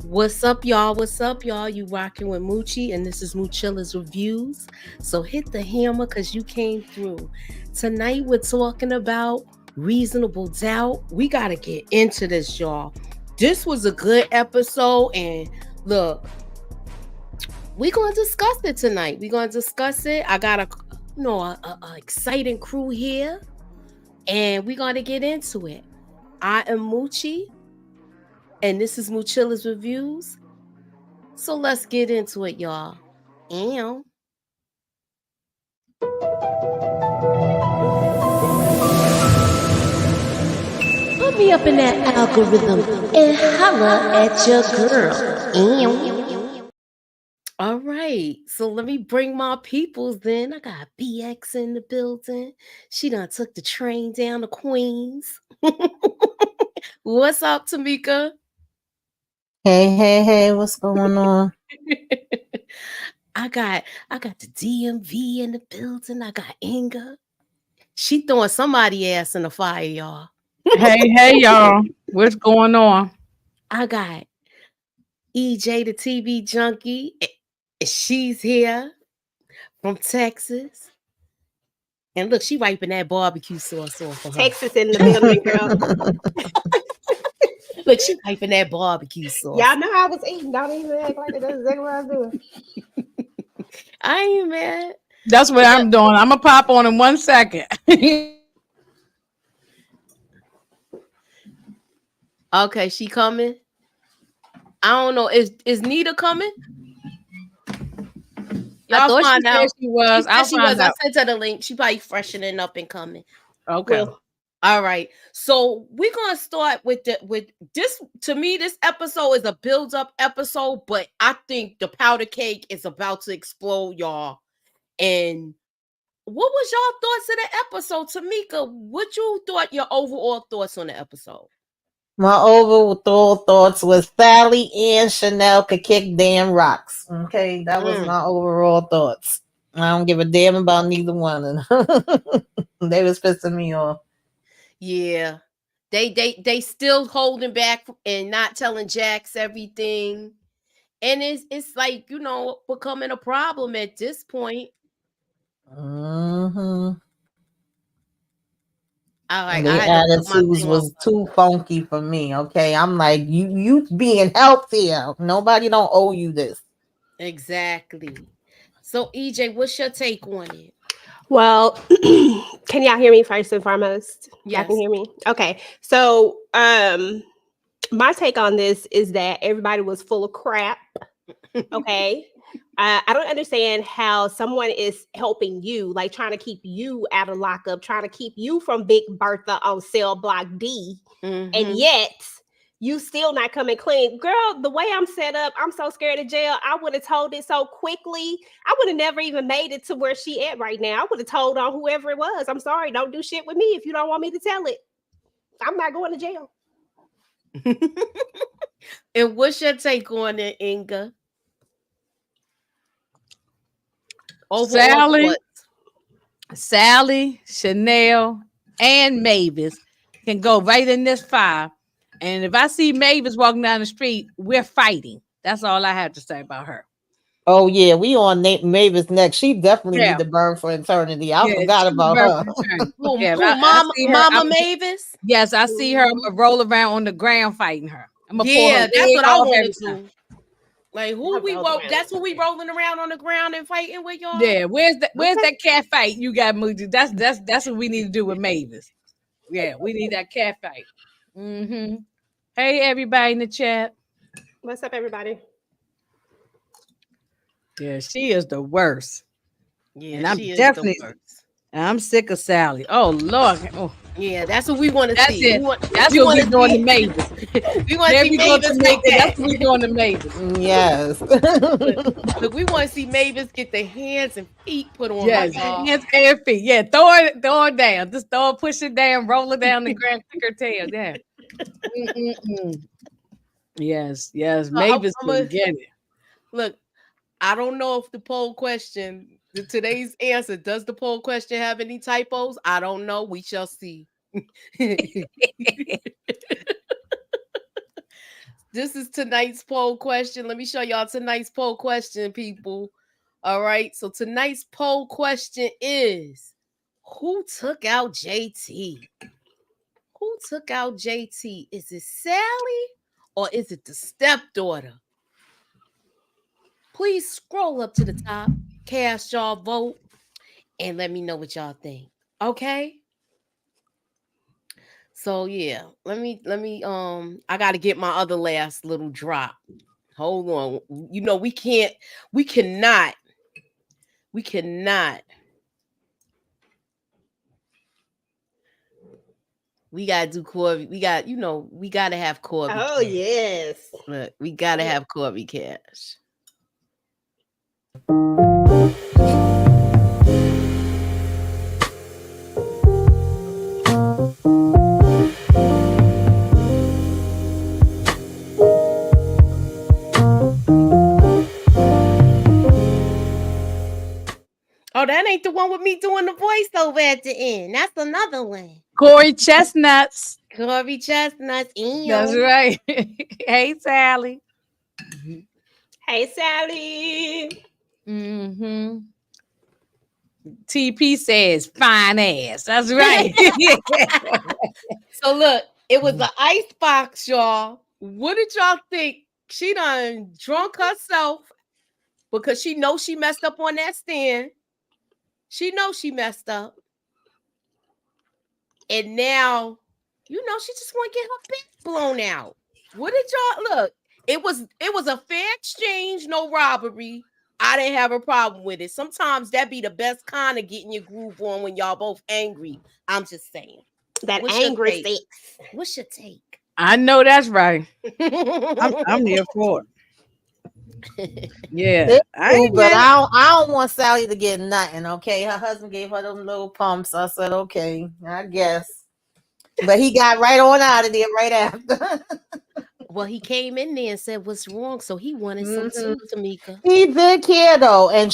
What's up, y'all? What's up, y'all? You rocking with Moochie, and this is MOOCHILLA'S Reviews. So hit the hammer because you came through. Tonight, we're talking about reasonable doubt. We got to get into this, y'all. This was a good episode, and look, we're going to discuss it tonight. We're going to discuss it. I got a exciting crew here, and we're going to get into it. I am Moochie, and this is MOOCHILLA'S Reviews. So let's get into it, y'all. And put me up in that algorithm and holla at your girl. all right, so let me bring my peoples in. I got BX in the building. She done took the train down to Queens. What's up, Tamika? Hey, what's going on? I got the DMV in the building. I got Inga. She throwing somebody ass in the fire, y'all. Hey, y'all. What's going on? I got EJ, the TV junkie. She's here from Texas. And look, she wiping that barbecue sauce off of her. Texas in the building, girl. Look, she wiping that barbecue sauce. Y'all know I was eating. Don't even act like that's exactly what I was doing. I ain't mad. That's what I'm doing. I'm going to pop on in 1 second. Okay, she coming. I don't know. Is Nita coming? I thought find out. She was. She was. I sent her the link. She probably freshening up and coming. Okay. Well, all right. So we're gonna start with this. To me, this episode is a build-up episode, but I think the powder cake is about to explode, y'all. And what was y'all thoughts of the episode, Tamika? What you thought your overall thoughts on the episode? My overall thoughts was Sally and Chanel could kick damn rocks. Okay, that was my overall thoughts. I don't give a damn about neither one of them. They was pissing me off. Yeah, they still holding back and not telling Jax everything, and it's like becoming a problem at this point. Mm-hmm. All right, Their attitudes was too funky for me. Okay, I'm like, you being helped here. Nobody don't owe you this. Exactly. So EJ, what's your take on it? Well, can y'all hear me first and foremost? Yes. Y'all can hear me? Okay. So my take on this is that everybody was full of crap. Okay. I don't understand how someone is helping you, like trying to keep you out of lockup, trying to keep you from Big Bertha on cell block D, and yet you still not coming clean. Girl, the way I'm set up, I'm so scared of jail. I would have told it so quickly. I would have never even made it to where she at right now. I would have told on whoever it was. I'm sorry, don't do shit with me if you don't want me to tell it. I'm not going to jail. And what's your take on it, Inga? Sally, Chanel, and Mavis can go right in this fire. And if I see Mavis walking down the street, we're fighting. That's all I have to say about her. Oh yeah, we on Mavis next. She definitely need to burn for eternity. I forgot about her. Mama Mavis. Yes, I see her. I'm gonna roll around on the ground fighting her. I'm gonna pull her that's what I want to do. Like that's who we rolling around on the ground and fighting with, y'all. Yeah, where's that cat fight you got, Moochie? That's what we need to do with Mavis. Yeah, we need that cat fight. Mm-hmm. Hey, everybody in the chat. What's up, everybody? Yeah, she is the worst. Yeah, and I'm definitely the worst. I'm sick of Sally. Oh Lord. Oh. Yeah, that's what we want to see. That's what we're doing to Mavis. We want to see Mavis make that. That's what we're doing to Mavis. Yes. Look, we want to see Mavis get the hands and feet put on. Yes, hands and feet. Yeah, throw it down. Just push it down, roll it down the ground, kick her tail. Yeah. Yes. Mavis can get it. Look, I don't know if the poll question, today's answer, does the poll question have any typos? I don't know. We shall see. This is tonight's poll question. Let me show y'all tonight's poll question, people. All right. So tonight's poll question is, who took out JT? Who took out JT? Is it Sally or is it the stepdaughter? Please scroll up to the top, cast y'all vote, and let me know what y'all think. Okay? So yeah, let me I gotta get my other last little drop. Hold on. You know, we cannot we gotta do Corby. We gotta have Corby. Oh, Cash. yes. Look, we gotta have Corby Cash. Oh, that ain't the one with me doing the voiceover at the end. That's another one. Corey Chestnuts. Corby Chestnuts. That's right. Hey, Sally. Hey, Sally. Mm-hmm. TP says fine ass. That's right. So look, it was the ice box, y'all. What did y'all think? She done drunk herself because she knows she messed up on that stand. She knows she messed up. And now, she just want to get her back blown out. What did y'all look? It was a fair exchange, no robbery. I didn't have a problem with it. Sometimes that be the best kind of getting your groove on when y'all both angry. I'm just saying. That What's angry sex. What's your take? I know that's right. I'm here for it. Yeah. But I don't want Sally to get nothing, okay? Her husband gave her them little pumps. I said, okay, I guess. But he got right on out of there right after. Well, he came in there and said, what's wrong? So he wanted some too, Tamika. He did care though. And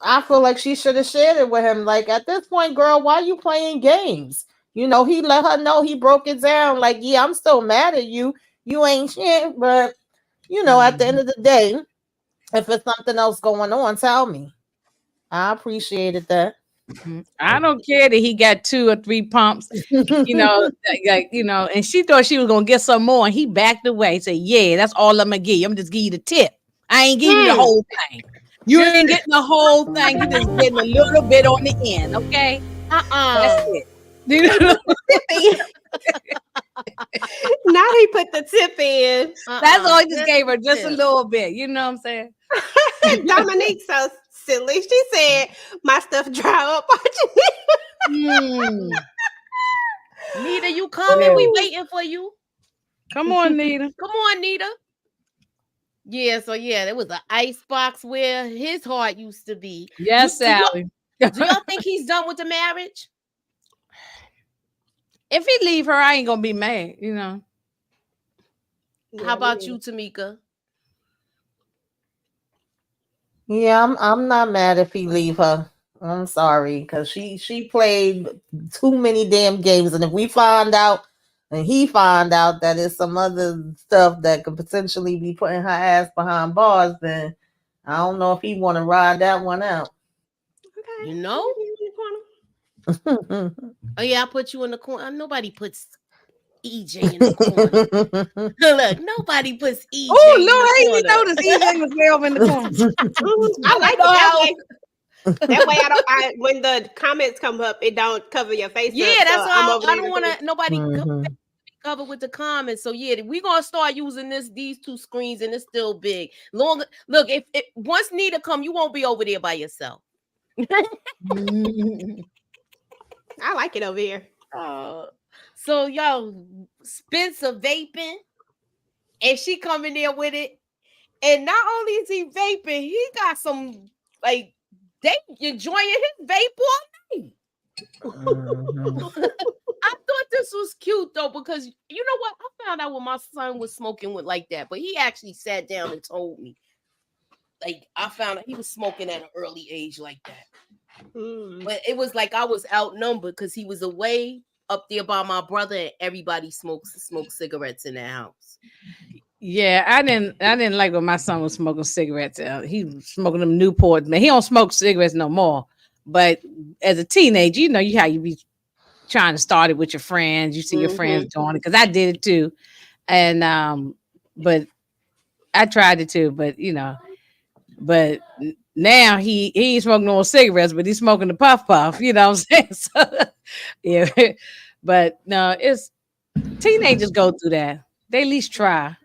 I feel like she should have shared it with him. Like, at this point, girl, why are you playing games? He let her know, he broke it down. Like, yeah, I'm still mad at you. You ain't shit. But, at the end of the day, if it's something else going on, tell me. I appreciated that. I don't care that he got 2 or 3 pumps, and she thought she was gonna get some more, and he backed away. Said, "Yeah, that's all I'm gonna give you. I'm just give you the tip. I ain't give you the whole thing. You ain't getting the whole thing. You just getting a little bit on the end, okay? That's it." Now he put the tip in. That's all he just gave her, just a little bit. You know what I'm saying? Dominique so silly. She said, "My stuff dry up." Nita, you coming? We waiting for you. Come on, Nita. Come on, Nita. Yeah, so there was an ice box where his heart used to be. Yes, Sally. Do y'all think he's done with the marriage? If he leave her, I ain't gonna be mad, How about you, Tamika? Yeah, I'm not mad if he leave her. I'm sorry, because she played too many damn games, and if we find out and he find out that it's some other stuff that could potentially be putting her ass behind bars, then I don't know if he want to ride that one out. Okay. Oh yeah, I put you in the corner. Nobody puts EJ in the corner. Look, nobody puts EJ. Oh Lord, I ain't noticed EJ was way over in the corner. I like it that way. When the comments come up, it don't cover your face. Yeah, that's why I don't want to nobody covered with the comments. So yeah, we gonna start using these 2 screens, and it's still big. Look, if once Nita come, you won't be over there by yourself. I like it over here. So y'all, Spencer vaping, and she coming there with it. And not only is he vaping, he got some they enjoying his vape all night. I thought this was cute though, because you know what? I found out when my son was smoking with like that, but he actually sat down and told me. Like, I found out he was smoking at an early age like that. But it was like I was outnumbered because he was away up there by my brother, and everybody smokes cigarettes in their house. Yeah, I didn't like when my son was smoking cigarettes. He was smoking them Newport. Man, he don't smoke cigarettes no more. But as a teenager, you know how you be trying to start it with your friends. You see your friends doing it because I did it too. And but I tried it too. But but now he ain't smoking no cigarettes, but he's smoking the puff. You know what I'm saying? So, yeah, but no, it's teenagers go through that. They at least try.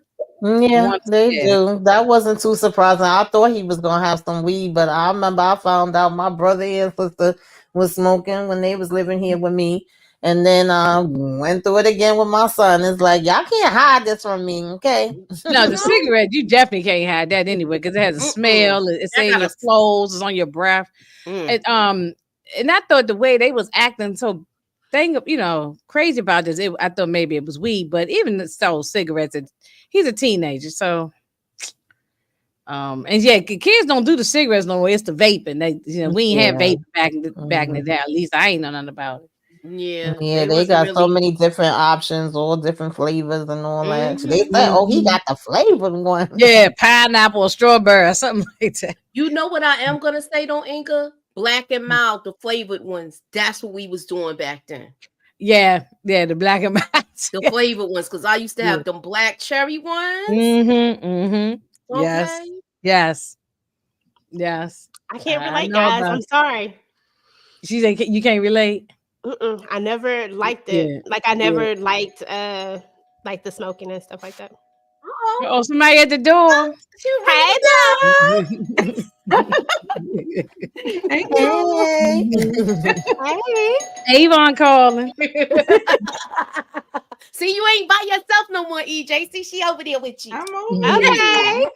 Yeah, Once, they yeah. do. That wasn't too surprising. I thought he was gonna have some weed, but I remember I found out my brother and sister was smoking when they was living here with me. And then I went through it again with my son. It's like y'all can't hide this from me, okay? No, the cigarette, you definitely can't hide that anyway because it has a smell. It's in your clothes, it's on your breath. And I thought the way they was acting so crazy about this, I thought maybe it was weed, but even so, cigarettes. He's a teenager, so and yeah, kids don't do the cigarettes no more. It's the vaping. We ain't have vaping back in the day. At least I ain't know nothing about it. Yeah, they got so many different options, all different flavors and all that. They said, "Oh, he got the flavor going." Yeah, pineapple or strawberry or something like that. You know what I am gonna say though, Inga? Black and mild, the flavored ones. That's what we was doing back then. Yeah, the black and mild, the flavored ones, because I used to have them black cherry ones. Okay. Yes. I can't relate, guys. I'm sorry. She said you can't relate. I never liked it. Like I never liked like the smoking and stuff like that. Oh, somebody at the door. Hey, Avon calling. See, you ain't by yourself no more, EJ. See, she over there with you. I'm okay.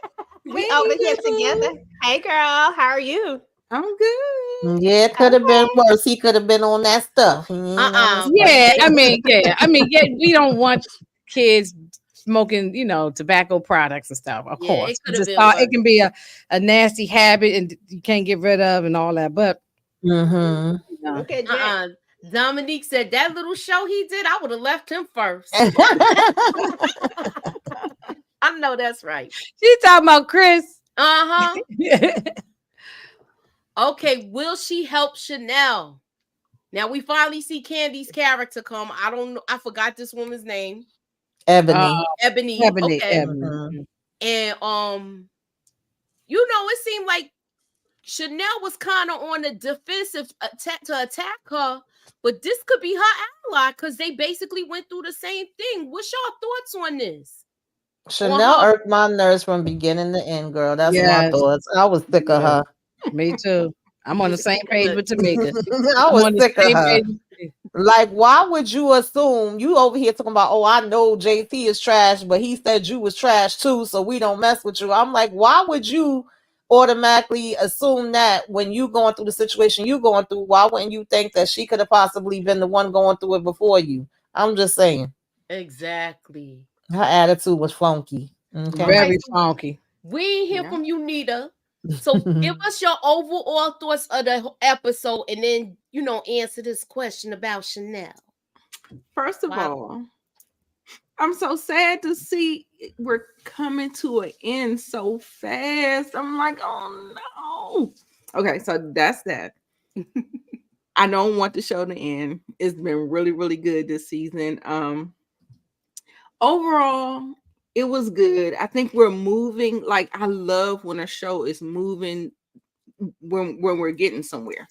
We over here together. Hey, girl, how are you? I'm good. Yeah, it could have been worse. He could have been on that stuff. Yeah, I mean, we don't want kids smoking, tobacco products and stuff. Of course, it can be a nasty habit, and you can't get rid of, and all that. But okay, Dominique said that little show he did, I would have left him first. I know that's right. She's talking about Chris. Okay, will she help Chanel? Now we finally see Candy's character come. I don't know. I forgot this woman's name. Ebony. Ebony. Okay. And it seemed like Chanel was kind of on the defensive to attack her, but this could be her ally because they basically went through the same thing. What's your thoughts on this? Chanel irked my nerves from beginning to end, girl. That's my thoughts. I was sick of her. Me too. I'm on the same page with Tamika. I was sick of her. Like, why would you assume you over here talking about, oh, I know JT is trash, but he said you was trash too, so we don't mess with you. I'm like, why would you automatically assume that when you going through the situation you going through? Why wouldn't you think that she could have possibly been the one going through it before you? I'm just saying. Exactly. Her attitude was funky. Okay? Very funky. We ain't hear from you, Nita. So give us your overall thoughts of the episode, and then answer this question about Chanel. First of all, I'm so sad to see we're coming to an end so fast. I'm like, oh no. Okay, so that's that. I don't want the show to end. It's been really, really good this season. Overall, it was good. I think we're moving. Like, I love when a show is moving when we're getting somewhere.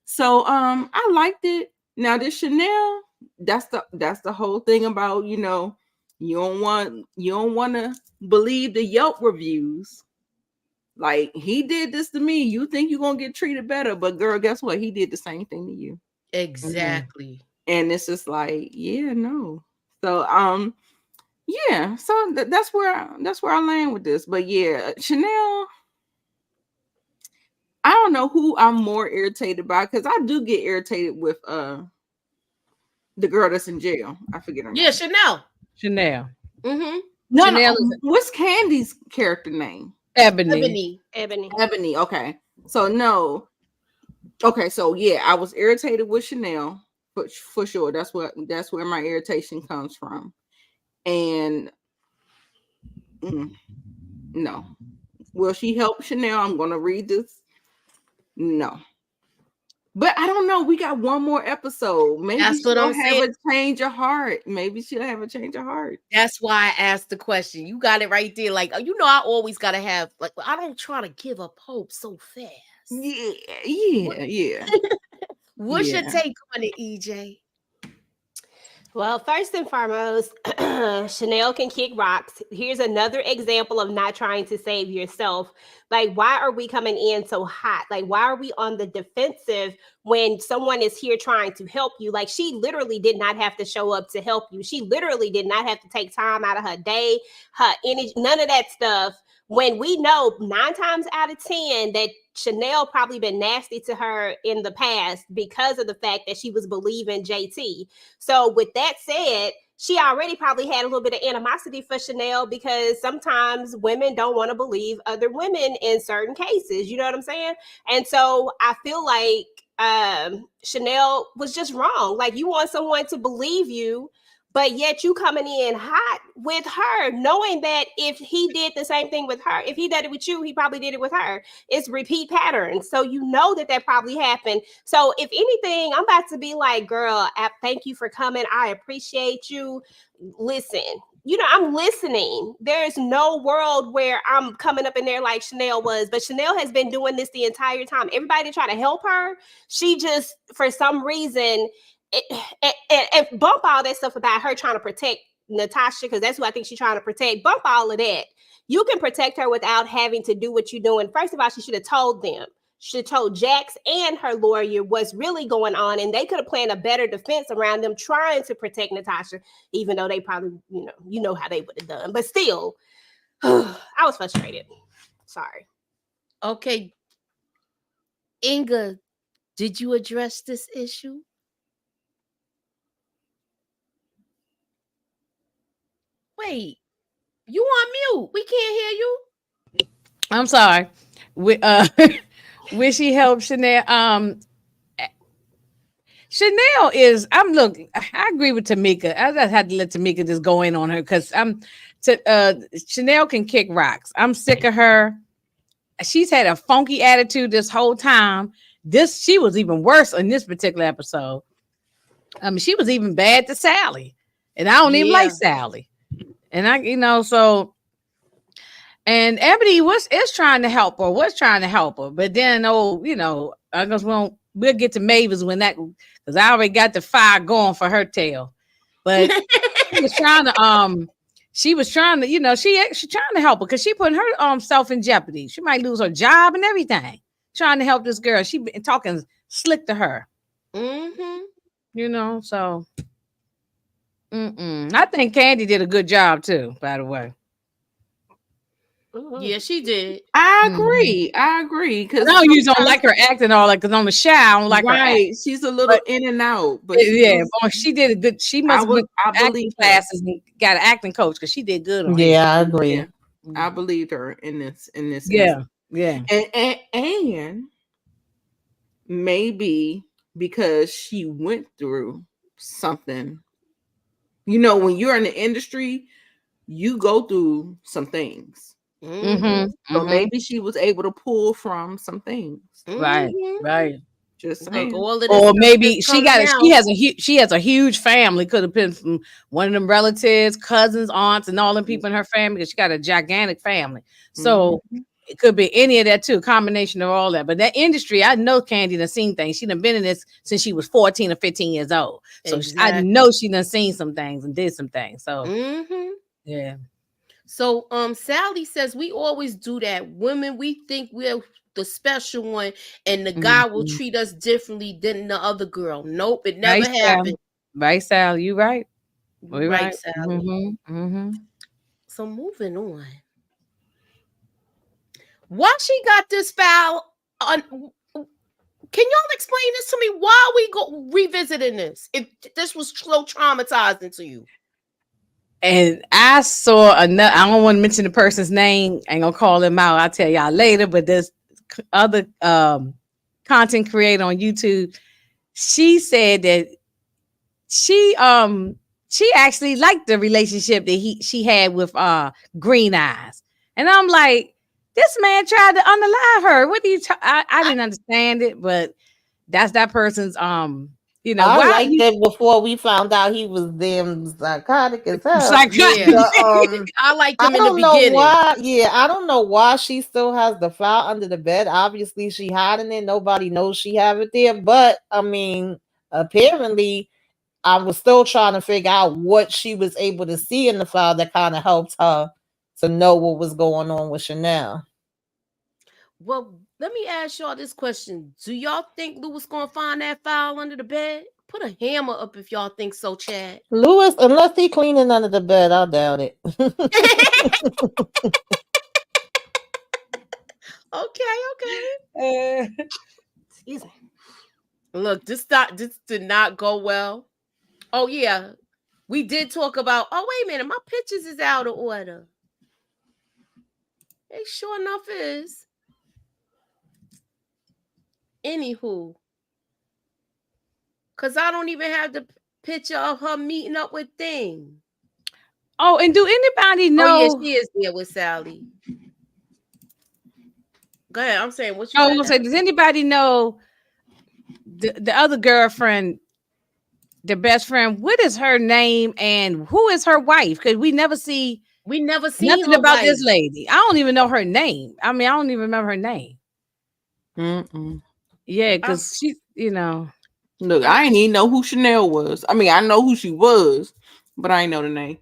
So I liked it. Now this Chanel, that's the whole thing about, you don't want to believe the Yelp reviews. Like, he did this to me. You think you're gonna get treated better, but girl, guess what? He did the same thing to you. Exactly. And it's just like, yeah, no. So yeah, so that's where I land with this. But yeah, Chanel, I don't know who I'm more irritated by, because I do get irritated with the girl that's in jail. I forget her name. Yeah, Chanel. No, Chanel what's Candy's character name? Ebony. Okay. So no. Okay, so yeah, I was irritated with Chanel, but for sure. That's where my irritation comes from. And No. Will she help Chanel? I'm gonna read this. No. But I don't know. We got one more episode. Maybe That's what she'll I'm have saying. a change of heart. Maybe she'll have a change of heart. That's why I asked the question. You got it right there. Like, you know, I always gotta have, like, I don't try to give up hope so fast. Yeah. What's your Yeah. take on it, EJ? Well, first and foremost, Chanel can kick rocks. Here's another example of not trying to save yourself. Like, why are we coming in so hot? Like, why are we on the defensive when someone is here trying to help you? Like, she literally did not have to show up to help you. She literally did not have to take time out of her day, her energy, none of that stuff. When we know 9 times out of 10 that Chanel probably been nasty to her in the past because of the fact that she was believing JT. So with that said, she already probably had a little bit of animosity for Chanel because sometimes women don't want to believe other women in certain cases. You know what I'm saying? And so I feel like Chanel was just wrong. Like, you want someone to believe you, but yet you coming in hot with her, knowing that if he did the same thing with her, if he did it with you, he probably did it with her. It's repeat patterns. So you know that probably happened. So if anything, I'm about to be like, girl, thank you for coming. I appreciate you. Listen, you know, I'm listening. There's no world where I'm coming up in there like Chanel was, but Chanel has been doing this the entire time. Everybody try to help her. She just, for some reason, and bump all that stuff about her trying to protect Natasha, because that's who I think she's trying to protect. Bump all of that. You can protect her without having to do what you're doing. First of all, she should have told them. She should have told Jax and her lawyer what's really going on, and they could have planned a better defense around them trying to protect Natasha, even though they probably, you know how they would have done. But still, I was frustrated. Sorry. Okay. Inga, did you address this issue? Wait, you on mute. We can't hear you. I'm sorry. Will she help Chanel? Chanel is. I agree with Tamika. I just had to let Tamika just go in on her because Chanel can kick rocks. I'm sick of her. She's had a funky attitude this whole time. She was even worse in this particular episode. She was even bad to Sally, and I don't even like Sally. And and Ebony is trying to help her, but then I guess we'll get to Mavis when that, because I already got the fire going for her tail. But she was trying to she's trying to help her because she putting her self in jeopardy. She might lose her job and everything. Trying to help this girl. She been talking slick to her. Mm-hmm. So I think Candy did a good job too, by the way. Yeah, she did. I agree. Because I know you don't like her acting all that, because on the show, I don't like her. Right, she's a little in and out, but she did a good. She must have acting classes and got an acting coach because she did good on it. I agree. Yeah. I believed her in this. Yeah. And maybe because she went through something. When you're in the industry, you go through some things. So maybe she was able to pull from some things. Right. Just saying. Or maybe she has a huge family. Could have been from one of them relatives, cousins, aunts, and all them people in her family, because she got a gigantic family. So it could be any of that too, a combination of all that. But that industry, I know Candy done seen things. She done been in this since she was 14 or 15 years old. So I know she done seen some things and did some things. So yeah. So Sally says we always do that. Women, we think we're the special one, and the guy will treat us differently than the other girl. Nope, it never happened. Right, Sal, you right. Right, Sally. So moving on. Why she got this foul? Can y'all explain this to me? Why are we go revisiting this? If this was so traumatizing to you. And I saw another. I don't want to mention the person's name. I ain't gonna call him out. I'll tell y'all later. But this other content creator on YouTube, she said that she she actually liked the relationship that she had with Green Eyes. And I'm like, this man tried to unalive her. What do you I didn't understand it, but that's that person's you know, I why liked it before we found out he was damn psychotic as hell. psychotic. Yeah. I liked I him in the don't know beginning. why. Yeah, I don't know why she still has the file under the bed. Obviously, she hiding it. Nobody knows she have it there. But I mean, apparently, I was still trying to figure out what she was able to see in the file that kind of helped her to know what was going on with Chanel. Well, let me ask y'all this question. Do y'all think Lewis gonna find that file under the bed? Put a hammer up if y'all think so, Chad. Lewis, unless he cleaning under the bed, I doubt it. Okay. Excuse me. Look, this did not go well. Oh yeah, we did talk about. Oh wait a minute, my pictures is out of order. It sure enough is. Anywho, cause I don't even have the picture of her meeting up with Thing. Oh, and do anybody know? Oh yeah, she is there with Sally. Go ahead. I'm saying what you. I was gonna say, does anybody know the other girlfriend, the best friend? What is her name and who is her wife? Because we never see nothing her about wife. this lady. I don't even know her name. I mean, I don't even remember her name. Yeah, because she, you know. Look, I didn't even know who Chanel was. I mean, I know who she was, but I ain't know the name.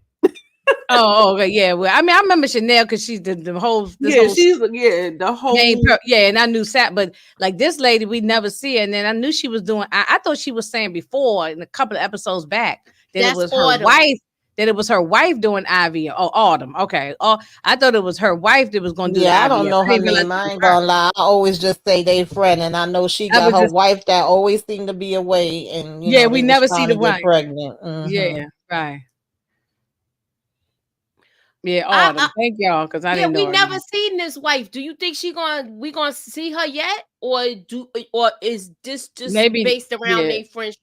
Oh, okay, yeah. Well, I mean, I remember Chanel because she's the whole. The whole. And I knew Sat, but like this lady, we never see her. And then I knew she was doing. I thought she was saying before in a couple of episodes back that it was her wife. That it was her wife doing Ivy or Autumn. Okay. Oh, I thought it was her wife that was going to do. Yeah, I don't know her name. I ain't gonna lie. I always just say they friend, and I know she got her wife that always seemed to be away, and you know, we never see the wife pregnant. Yeah, right. Yeah, Autumn. Thank y'all, because I didn't know. We never seen this wife. Do you think we gonna see her yet, or is this just maybe based around their friendship?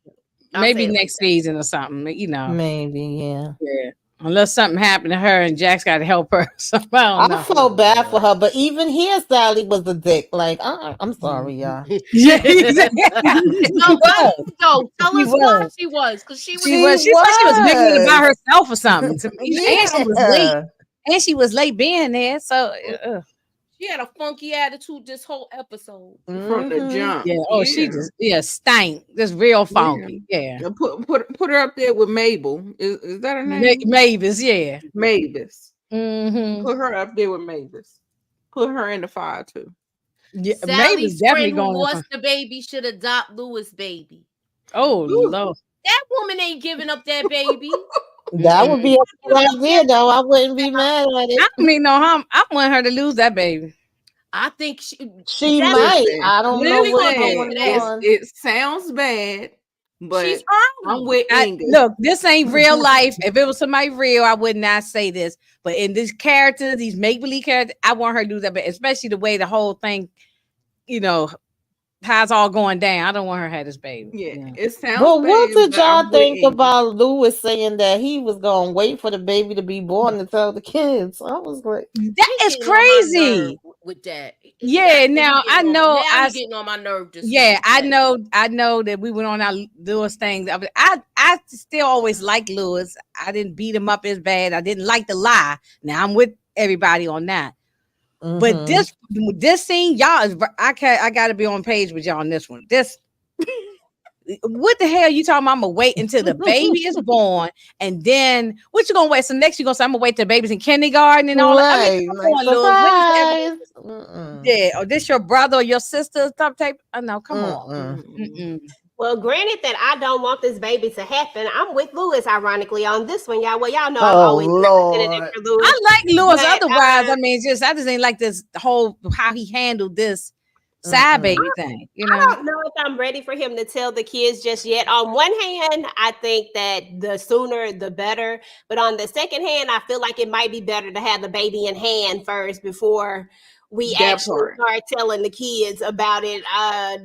Maybe next season or something, you know. Maybe, yeah. Unless something happened to her and Jack's got to help her. So I felt bad for her, but even here, Sally was a dick. Like, I'm sorry, y'all. Yeah, no, tell us why she was, because she thought she was making it by herself or something. And she was late. And she was late being there, so. She had a funky attitude this whole episode. From the jump. Yeah. Oh, she just stank. Just real funky. Yeah. Put her up there with Mabel. Is that her name? Mavis, yeah. Mavis. Mm-hmm. Put her up there with Mavis. Put her in the fire too. Yeah, Sally's friend who lost the baby should adopt Lewis' baby. Oh, Lord. That woman ain't giving up that baby. That would be a good idea, though. I wouldn't be mad at it. I mean, no harm. I want her to lose that baby. I think she might. I don't know what's going on. It sounds bad, but she's I'm with Inga. Look, this ain't real life. If it was somebody real, I would not say this. But in this character, these make-believe characters, I want her to do that. But especially the way the whole thing, you know, how it's all going down. I don't want her to have this baby. Yeah, it sounds. Well, what did y'all think about Lewis saying that he was gonna wait for the baby to be born to tell the kids? I was like, that is crazy. With that, yeah. Now I know I'm getting on my nerve. I know that we went on our Lewis things. I still always liked Lewis. I didn't beat him up as bad. I didn't like the lie. Now I'm with everybody on that. Mm-hmm. But this scene, y'all, I gotta be on page with y'all on this one. What the hell you talking about? I'm gonna wait until the baby is born, and then what you gonna wait? So next you gonna say I'm gonna wait till the baby's in kindergarten and all that. I mean, yeah, or this your brother or your sister type? Oh, no, come on. Well, granted that I don't want this baby to happen, I'm with Lewis, ironically, on this one, y'all. Well, y'all know I'm always representative for Lewis. I like Lewis. Otherwise, I mean, I just ain't like this whole how he handled this side baby thing. You know, I don't know if I'm ready for him to tell the kids just yet. On one hand, I think that the sooner the better, but on the second hand, I feel like it might be better to have the baby in hand first before we That actually part. start telling the kids about it.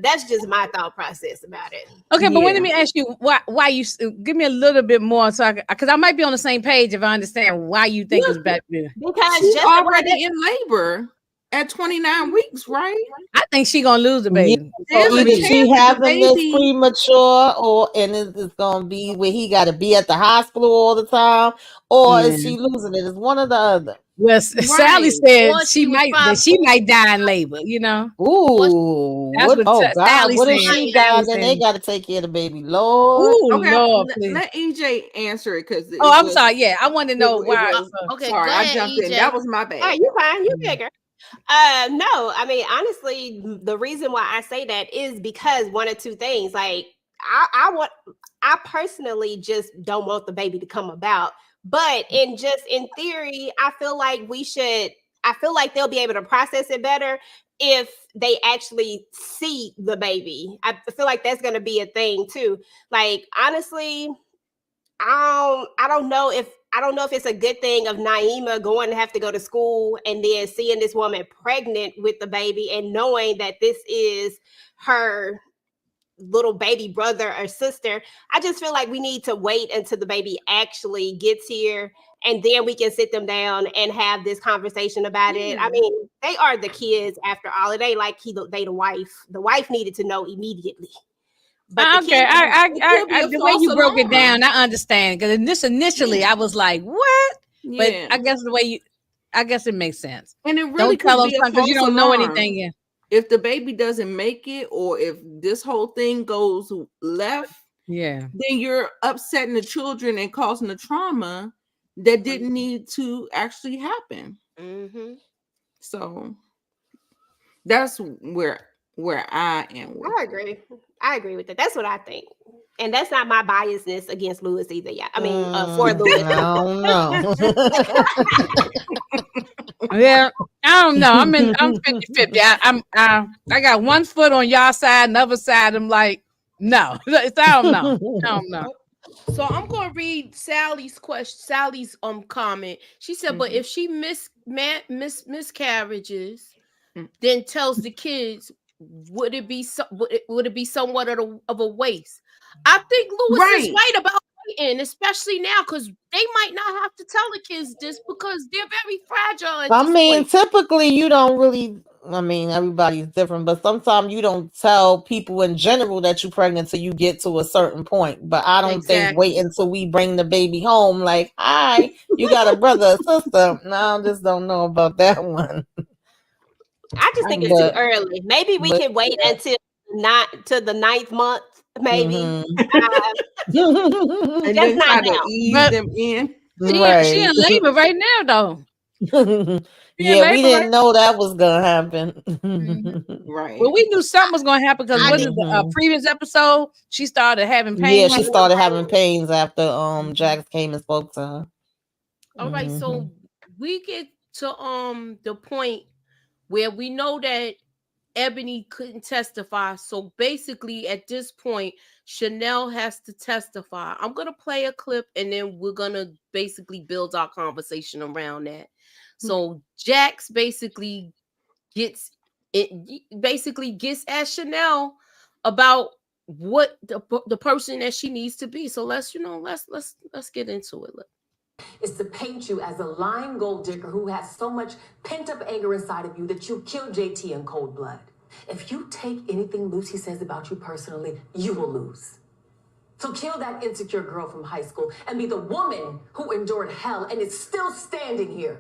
That's just my thought process about it. Okay, but Yeah. let me ask you why you give me a little bit more so because I might be on the same page if I understand why you think it's better. Because She's just already in labor at 29 weeks, right? I think she gonna lose the Yeah, baby. so There's a either chance she that the having this baby. premature, or and it's gonna be where he got to be at the hospital all the time, or is she losing it? It's one or the other. Well, Sally Right. said Or she she was might die in labor. You know, Ooh, that's what? what Oh God, Sally what if saying. she Sally died? Then they saying, got to take care of the baby. Lord, "Ooh, Okay, Lord, please." let EJ answer it because Oh, I'm sorry. Yeah, I want to know it why. was Okay, sorry, go I ahead, jumped in. EJ. That was my all bad. right, you fine, you bigger. No, I mean, honestly, the reason why I say that is because one or two things. Like, I personally just don't want the baby to come about. But in theory, I feel like I feel like they'll be able to process it better if they actually see the baby. I feel like that's going to be a thing too. Like, honestly, I don't know if it's a good thing of Naima going to have to go to school and then seeing this woman pregnant with the baby and knowing that this is her little baby brother or sister. I just feel like we need to wait until the baby actually gets here and then we can sit them down and have this conversation about it. I mean, they are the kids after all. It ain't like they the wife. The wife needed to know immediately. But the Okay, kids, It could be a the way false you broke it alarm. down, I understand. Because initially, I was like, "What?" But Yeah, I guess I guess it makes sense. and it really Don't tell could them be a something because you false don't know alarm. anything yet. If the baby doesn't make it, or if this whole thing goes left, Yeah. then you're upsetting the children and causing a trauma that didn't need to actually happen. mm-hmm. So that's where I am with I agree. I agree with that. That's what I think. And that's not my biasness against Lewis either. Yeah. I mean, for Lewis. I don't know. Yeah, I don't know. I'm 50-50. I got one foot on y'all side, another side. I'm like, no. I don't know. I don't know. So I'm gonna read Sally's comment. She said, "But if she miscarriages, then tells the kids, would it be would it be somewhat of a waste?" I think Lewis is Right. right about waiting, especially now, because they might not have to tell the kids this because they're very fragile at I this mean, point. typically you don't really. I mean, everybody's different, but sometimes you don't tell people in general that you're pregnant till you get to a certain point. But I don't think wait Exactly. until we bring the baby home. Like, hi, you got a brother or sister? No, I just don't know about that one. I just think it's too But early. Maybe we can wait until not to the 9th month, maybe. And Just then not try to now. ease But them in. she in right. labor right now, though. She in Yeah, we labor right. didn't know that was gonna happen. Right. Well, we knew something was going to happen because I what is did. the previous episode? She started having Yeah, pain. she started having pains after Jax came and spoke to her. All right, so we get to the point where we know that Ebony couldn't testify. So basically, at this point, Chanel has to testify. I'm gonna play a clip, and then we're gonna basically build our conversation around that. So Jax basically gets at Chanel about what the person that she needs to be. So let's get into it. Is to paint you as a lying gold digger who has so much pent up anger inside of you that you killed JT in cold blood. If you take anything Lucy says about you personally, you will lose. So kill that insecure girl from high school and be the woman who endured hell and is still standing here.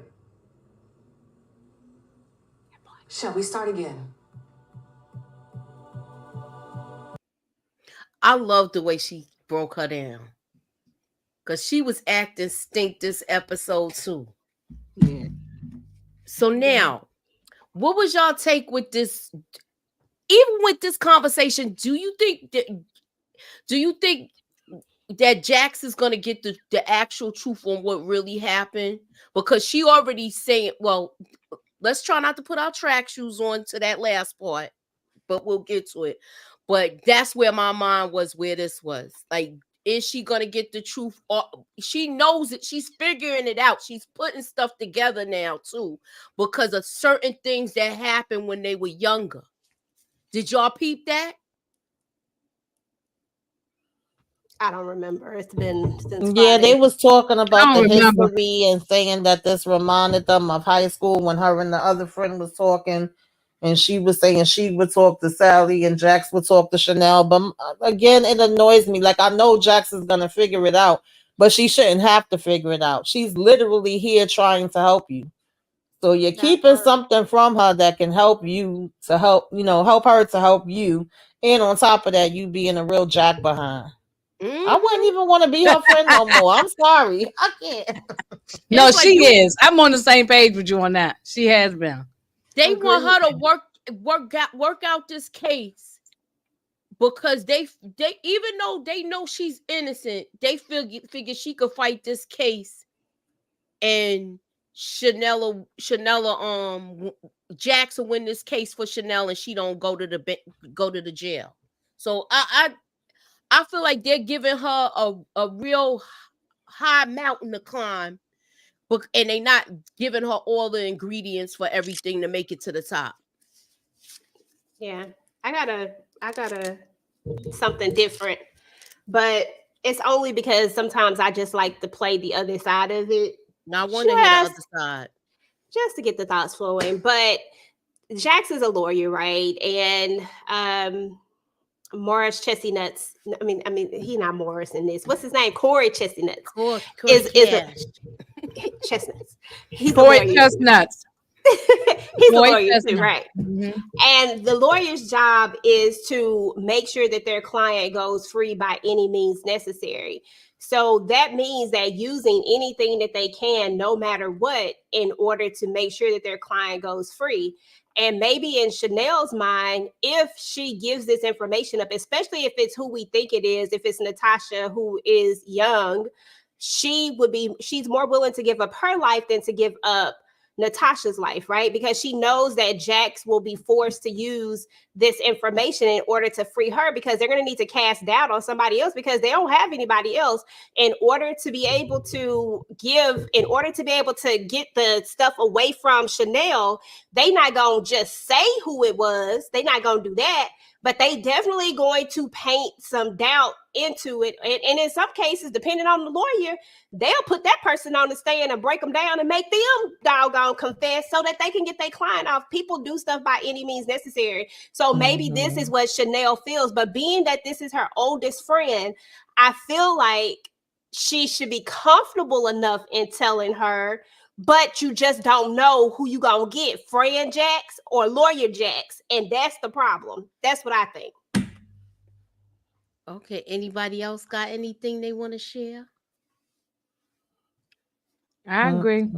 Shall we start again? I love the way she broke her down because she was acting stink this episode too. Yeah. So now, what was y'all take with this? Even with this conversation, do you think that Jax is going to get the actual truth on what really happened? Because she already saying, well, let's try not to put our track shoes on to that last part, but we'll get to it. But that's where my mind was, where this was. Like, Is she gonna get the truth? Or she knows it. She's figuring it out. She's putting stuff together now too, because of certain things that happened when they were younger. Did y'all peep that? I don't remember. It's been since Yeah, they Friday. was talking about the don't remember. history and saying that this reminded them of high school when her and the other friend was talking, and she was saying she would talk to Sally and Jax would talk to Chanel. But again, it annoys me. Like, I know Jax is gonna figure it out, but she shouldn't have to figure it out. She's literally here trying to help you. So you're That keeping part. something from her that can help you to help, help her to help you. And on top of that, you being a real jack behind. I wouldn't even want to be her friend no more. I'm sorry. I can't. No, It's like she is. I'm on the same page with you on that. She has been. They want her to work out this case, because they even though they know she's innocent, they figure she could fight this case, and Chanel Jackson win this case for Chanel, and she don't go to the jail. So I feel like they're giving her a real high mountain to climb, and they not giving her all the ingredients for everything to make it to the top. Yeah, I got a something different, but it's only because sometimes I just like to play the other side of it. Now I want to hear the other side, just to get the thoughts flowing. But Jax is a lawyer, right? And Morris Chestnuts. I mean, he's not Morris in this. What's his name? Corey Chestnuts. Corey is a Chestnuts. He's Boy a lawyer. Chestnuts. He's Boy a lawyer Chestnuts. too, right? Mm-hmm. And the lawyer's job is to make sure that their client goes free by any means necessary. So that means that using anything that they can, no matter what, in order to make sure that their client goes free. And maybe in Chanel's mind, if she gives this information up, especially if it's who we think it is, if it's Natasha who is young, she's more willing to give up her life than to give up Natasha's life, right? Because she knows that Jax will be forced to use this information in order to free her, because they're going to need to cast doubt on somebody else because they don't have anybody else in order to be able to get the stuff away from Chanel. They not going to just say who it was. They not going to do that, but they definitely going to paint some doubt into it. And in some cases, depending on the lawyer, they'll put that person on the stand and break them down and make them doggone confess so that they can get their client off. People do stuff by any means necessary. So maybe this is what Chanel feels. But being that this is her oldest friend, I feel like she should be comfortable enough in telling her, but you just don't know who you gonna get, friend Jax or lawyer Jax. And that's the problem. That's what I think. Okay, anybody else got anything they want to share? I agree.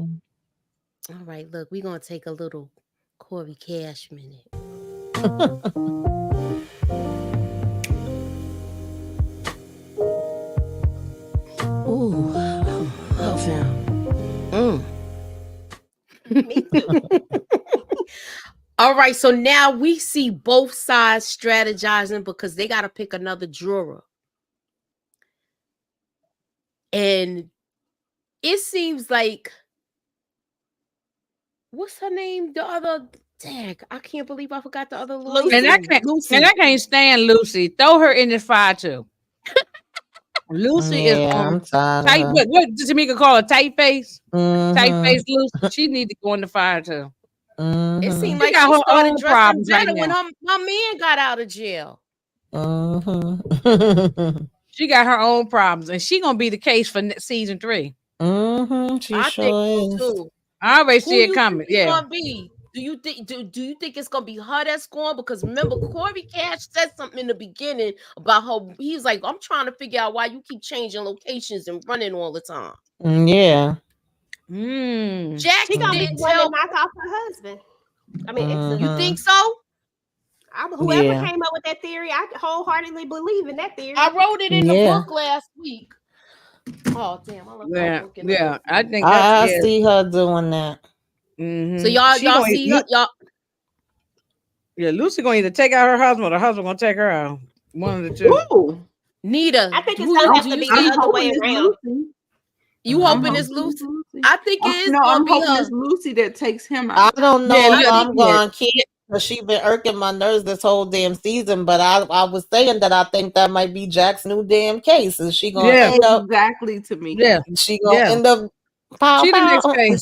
All right, look, we're going to take a little Corey Cash minute. Ooh, love him. Me too. All right, so now we see both sides strategizing because they got to pick another juror. And it seems like, what's her name? The other, dang, I can't believe I forgot the other lawyer. And I can't stand Lucy. Throw her in the fire too. Lucy is on tight. What does Tamika call her? Tight face? Tight face Lucy. She needs to go in the fire too. It seemed like she started dressing better when her man got out of jail. She got her own problems, and she gonna be the case for season 3. I think so too. I already see it coming. Yeah. Gonna be? Do you think it's gonna be her that's going? Because remember, Corey Cash said something in the beginning about her. He's like, I'm trying to figure out why you keep changing locations and running all the time. Yeah. Jack, she gonna be the one to knock off her husband. I mean, you think so? Whoever came up with that theory, I wholeheartedly believe in that theory. I wrote it in the book last week. Oh damn! Yeah. I think I see her doing that. So y'all see her, y'all. Yeah, Lucy gonna either take out her husband or the husband gonna take her out. One of the two. Ooh. Nita, I think it's who gonna have do to you be think? the other way it's around. Lucy. You I'm hoping it's hoping it's Lucy? Lucy. I think it is No, gonna I'm be hoping her. it's Lucy that takes him I out. don't know Yeah, if yeah, I'm yeah. going to keep because she been irking my nerves this whole damn season. But I was saying that I think that might be Jack's new damn case. Is she gonna Yeah, end up? Exactly, Tamika. yeah, She gonna yeah. end up? Pow She the next pow. case.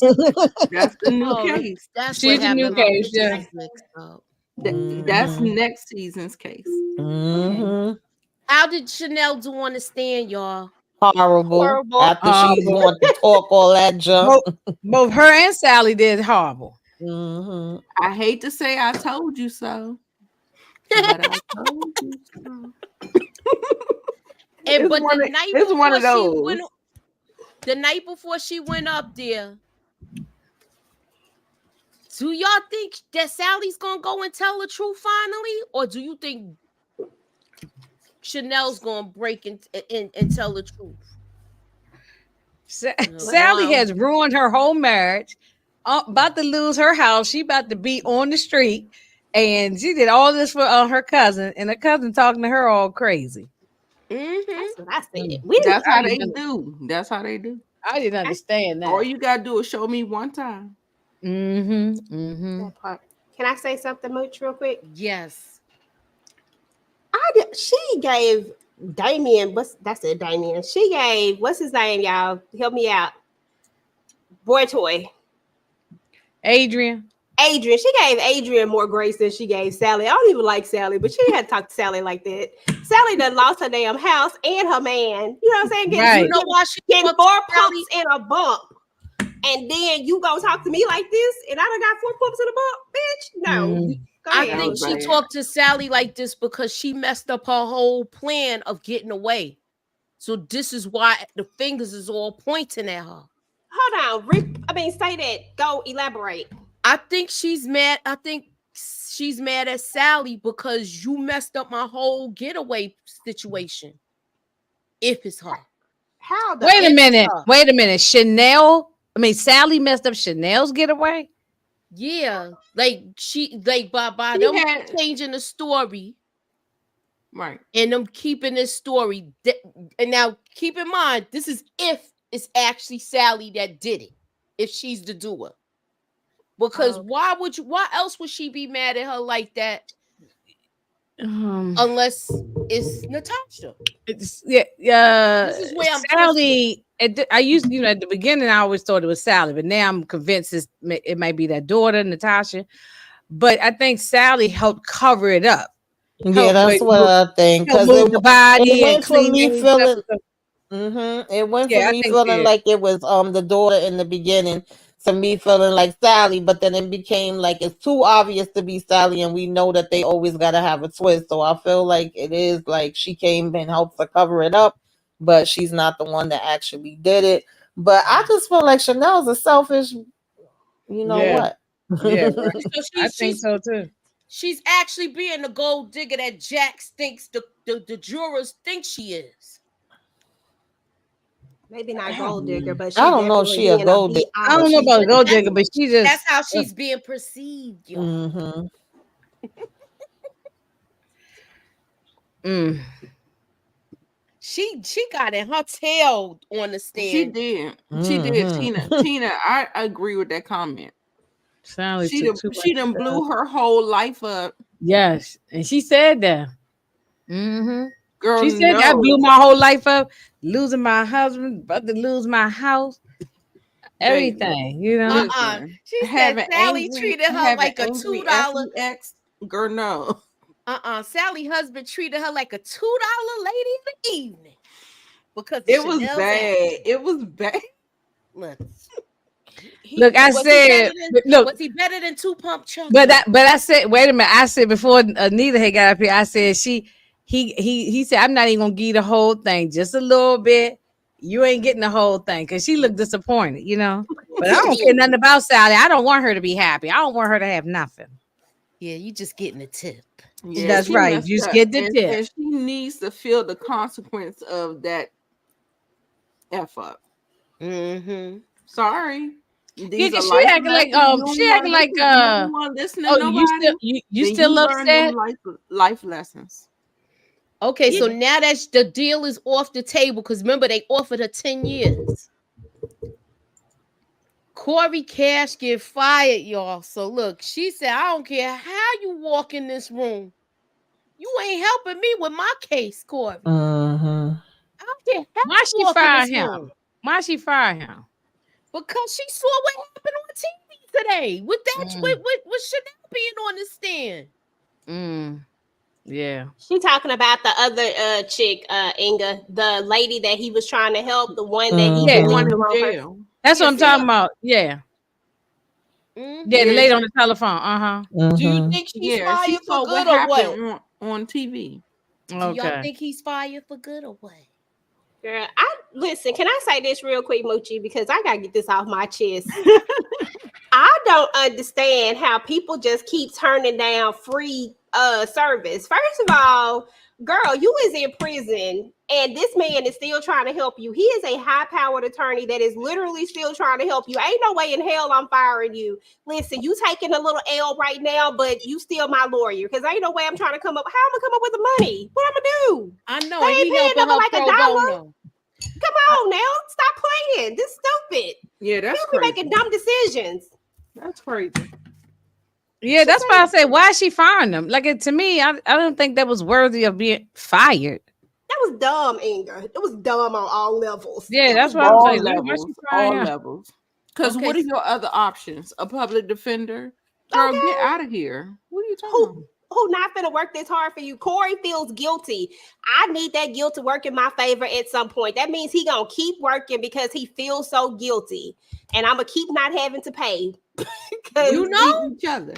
That's the new Oh, case. that's She's what the new happened. My case. Yeah. pictures mixed up. That's Mhm. next season's case. Mhm. How did Chanel do on the stand, y'all? Horrible. Horrible. After she Horrible. want to talk all that junk. Both her and Sally did horrible. Mhm. I hate to say I told you so, but I told you so. And It's but one the of- night it's one before of she those. went, the night before she went up there, do y'all think that Sally's gonna go and tell the truth finally, or do you think Chanel's gonna break and tell the truth? Sally Wow. has ruined her whole marriage. About to lose her house. She about to be on the street, and she did all this for her cousin, and her cousin talking to her all crazy. Mm-hmm. That's what I said. That's how I they didn't- do. That's how they do. I didn't understand that. All you gotta do is show me one time. That part. Can I say something, Mooch, real quick? Yes. She gave Damien, that's it, Damien. She gave, what's his name, y'all? Help me out. Boy toy. Adrian. She gave Adrian more grace than she gave Sally. I don't even like Sally, but she had to talk to Sally like that. Sally done lost her damn house and her man. You know what I'm saying? Right. You know why she Getting talked 4 to Sally? pumps in a bump. And then you gonna talk to me like this, and I done got 4 pumps in a bump, bitch. No. Go I ahead. think she bad. talked to Sally like this because she messed up her whole plan of getting away. So this is why the fingers is all pointing at her. Hold on. Say that. Go elaborate. I think she's mad. I think she's mad at Sally because you messed up my whole getaway situation. If it's her. How the Wait a minute. her. Wait a minute. Sally messed up Chanel's getaway. Yeah, like by She them had- changing the story Right. and them keeping this story. And now keep in mind, this is if it's actually Sally that did it, if she's the doer. Because why else would she be mad at her like that? Unless it's Natasha. This is where I'm Sally. I used, at the beginning, I always thought it was Sally, but now I'm convinced it might be that daughter, Natasha. But I think Sally helped cover it up. Yeah, that's what I think. Because Because the body it and went from me cleaning feeling. stuff. It went Yeah, from I me think feeling that- like it was the daughter in the beginning to me feeling like Sally, but then it became like it's too obvious to be Sally, and we know that they always gotta have a twist. So I feel like it is like she came and helped to cover it up, but she's not the one that actually did it. But I just feel like Chanel's a selfish, you know what? Yeah, So I think so too. She's actually being the gold digger that Jack thinks the jurors think she is. Maybe not gold digger, but she I don't know if definitely she a being gold digger. I don't know about a gold digger, but she just That's how she's being perceived, y'all. She got in her tail on the stand. She did. She did. Tina, I agree with that comment. Sally She took done, too she much done stuff. blew her whole life up. Yes, and she said that. Girl, She said I blew my whole life up, losing my husband, about to lose my house, everything. She said Sally treated her like a $2 ex. Girl, no. Sally husband treated her like a $2 lady in the evening because It was bad. It was bad. Look, I said, look, was he better than 2 Pump Chunky? But I said, wait a minute. I said before Anita had got up here, I said he said, I'm not even gonna give you the whole thing, just a little bit. You ain't getting the whole thing because she looked disappointed, But I don't care nothing about Sally. I don't want her to be happy. I don't want her to have nothing. Yeah, you just getting a tip. Yeah, that's she right. messed Just up. get the And tip. she needs to feel the consequence of that F up. Sorry. She acting like listen to nobody. you still upset? Life lessons. Okay, so now that's the deal is off the table because remember they offered her 10 years. Corey Cash get fired, y'all. So look, she said, I don't care how you walk in this room. You ain't helping me with my case, Corey. I don't care how Why you she walk in fire this him? room. Why she fire him? Because she saw what happened on TV today with that with Chanel being on the stand. Yeah. She talking about the other chick, Inga, the lady that he was trying to help, the one that he Yeah. was One in wrong jail. That's what I'm talking about. Yeah. Mhm. Yeah, the lady on the telephone. Do you think she's Yeah, fired she for saw good what or what? happened on TV. Do y'all Okay. think he's fired for good or what? Girl, listen, can I say this real quick, Moochie? Because I gotta get this off my chest. I don't understand how people just keep turning down free service. First of all, girl, you is in prison and this man is still trying to help you. He is a high-powered attorney that is literally still trying to help you. Ain't no way in hell I'm firing you. Listen, you taking a little L right now, but you still my lawyer because ain't no way I'm trying to come up. How I'm gonna come up with the money? What I'm gonna do? I know, They and ain't he paying helping nothing her like pro $1. bono. Come on now, stop playing. This is stupid. Yeah, that's People be crazy. making dumb decisions. That's crazy. Yeah, that's why I say, why is she firing them? Like, to me, I don't think that was worthy of being fired. That was dumb, Inga. It was dumb on all levels. Yeah, that's why All I'm like, levels. All levels. Because Okay. what are your other options? A public defender? Girl, get out of here. What are you talking about? Who not finna work this hard for you? Corey feels guilty. I need that guilt to work in my favor at some point. That means he gonna keep working because he feels so guilty. And I'm gonna keep not having to pay. You know? Each other.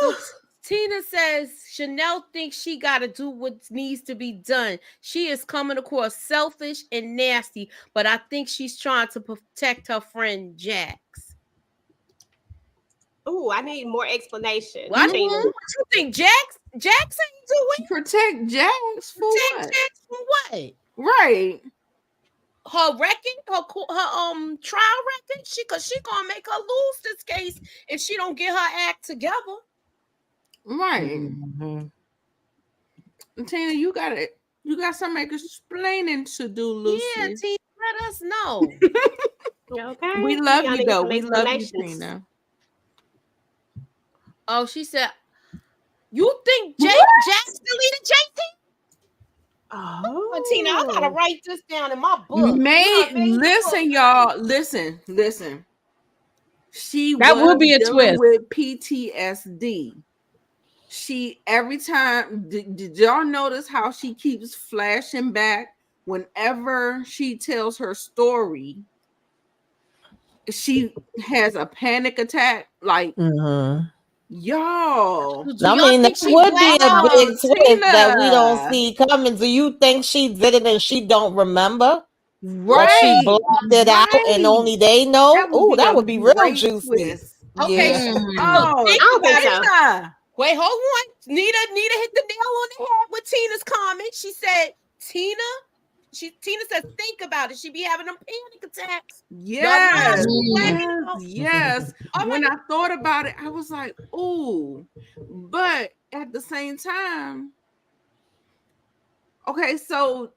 So Tina says Chanel thinks she got to do what needs to be done. She is coming across selfish and nasty, but I think she's trying to protect her friend Jax. Ooh, I need more explanation. What Tina. you think, Jax ain't doing? Protect Jax for what? Jax for what? Right. Her record, her trial record. She gonna make her lose this case if she don't get her act together. Right. Tina, you got some explaining to do, Lucy. Yeah, Tina, let us know. Okay. We love Y'all you need though. some We love you, explanations. Tina. Oh, she said, you think Jax deleted JT? Oh, Tina, I gotta write this down in my book. Listen, y'all. Listen. That would be a twist. With PTSD. She every time did y'all notice how she keeps flashing back whenever she tells her story? She has a panic attack, like y'all. I mean, that would be a big twist that we don't see coming. Do you think she did it and she don't remember? Right. Like she blocked it out and only they know? Oh, that would be real juicy. Twist. Okay, Yeah. so I don't think so. Wait, hold on. Nita hit the nail on the head with Tina's comment. She said, Tina says, think about it. She be having them panic attacks. Yes. Yes. When I thought about it, I was like, ooh. But at the same time, okay, so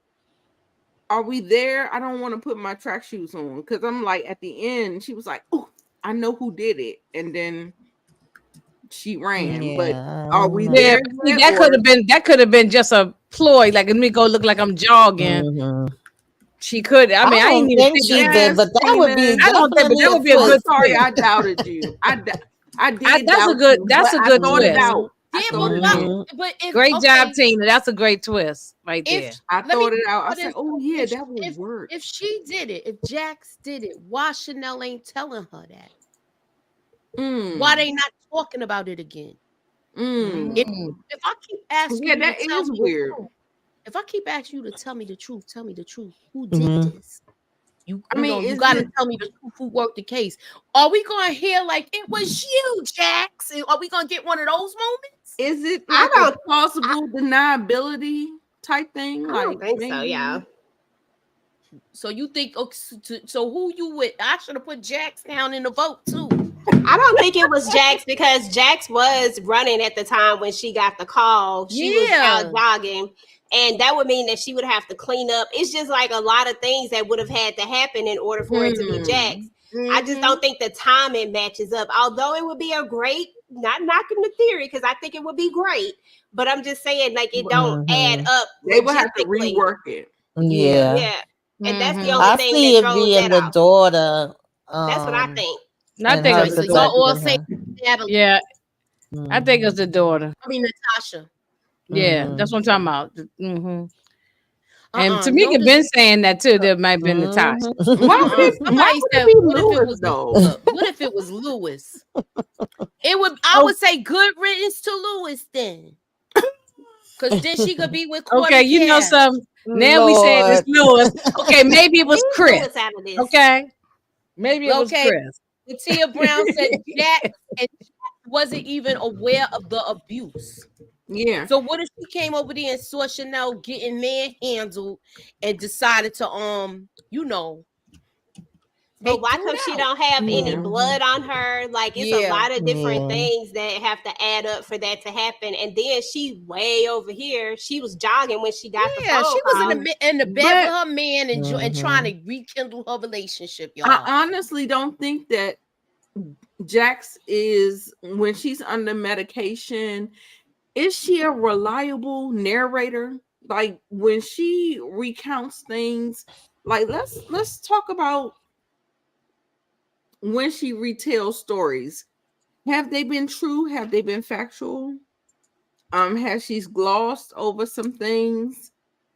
are we there? I don't want to put my track shoes on because I'm like, at the end, she was like, oh, I know who did it. And then she ran. But are we there? That could have been just a ploy. Like, let me go look like I'm jogging. She could. I mean, I didn't even think she did, but that would be. I don't think that would be a good. Sorry, I doubted you. I did. That's a good. That's a good twist. But great job, Tina. That's a great twist right there. I thought it out. I said, "Oh yeah, that would work." If she did it, if Jax did it, why Chanel ain't telling her that? Why they not talking about it again? If I keep asking, that is weird. If I keep asking you to tell me the truth, who did this? You gotta tell me the truth. Who worked the case? Are we gonna hear like it was you, Jax? Are we gonna get one of those moments? Is it like a plausible deniability type thing? I don't think so. Yeah. So you think? So who you with? I should have put Jax down in the vote too. I don't think it was Jax because Jax was running at the time when she got the call. She was out jogging. And that would mean that she would have to clean up. It's just like a lot of things that would have had to happen in order for it to be Jax. I just don't think the timing matches up. Although it would be a great, not knocking the theory, because I think it would be great. But I'm just saying, like, it don't add up. They would have to rework it. Yeah. Yeah. And that's the I only thing see that it throws being that the off. daughter. That's what I think. I think it's the Y'all all daughter. say Natalie. Yeah, I think it's the daughter. I mean Natasha. Yeah, that's what I'm talking about. Mm-hmm. And Uh-uh, Tamika notice- been saying that too. There might have been Natasha. Why would it, Somebody why would said, it be what if it Lewis, was though? what if it was Lewis? It would. I would say good riddance to Lewis then, because then she could be with Courtney Okay, you know Cass. something. Now we said it's Lewis. Okay, maybe it was Leave Chris. Lewis out of this. Okay, maybe it was Okay. Chris. But Tia Brown said Jack and Jack wasn't even aware of the abuse. Yeah. So what if she came over there and saw Chanel getting manhandled and decided to you know. But why come she don't have any Yeah. blood on her? Like, it's a lot of different things that have to add up for that to happen. And then she way over here. She was jogging when she got the phone she was call. in the bed with her man and trying to rekindle her relationship, y'all. I honestly don't think that Jax is, when she's under medication, is she a reliable narrator? Like, when she recounts things, like let's talk about when she retells stories. Have they been true? Have they been factual? Has she glossed over some things?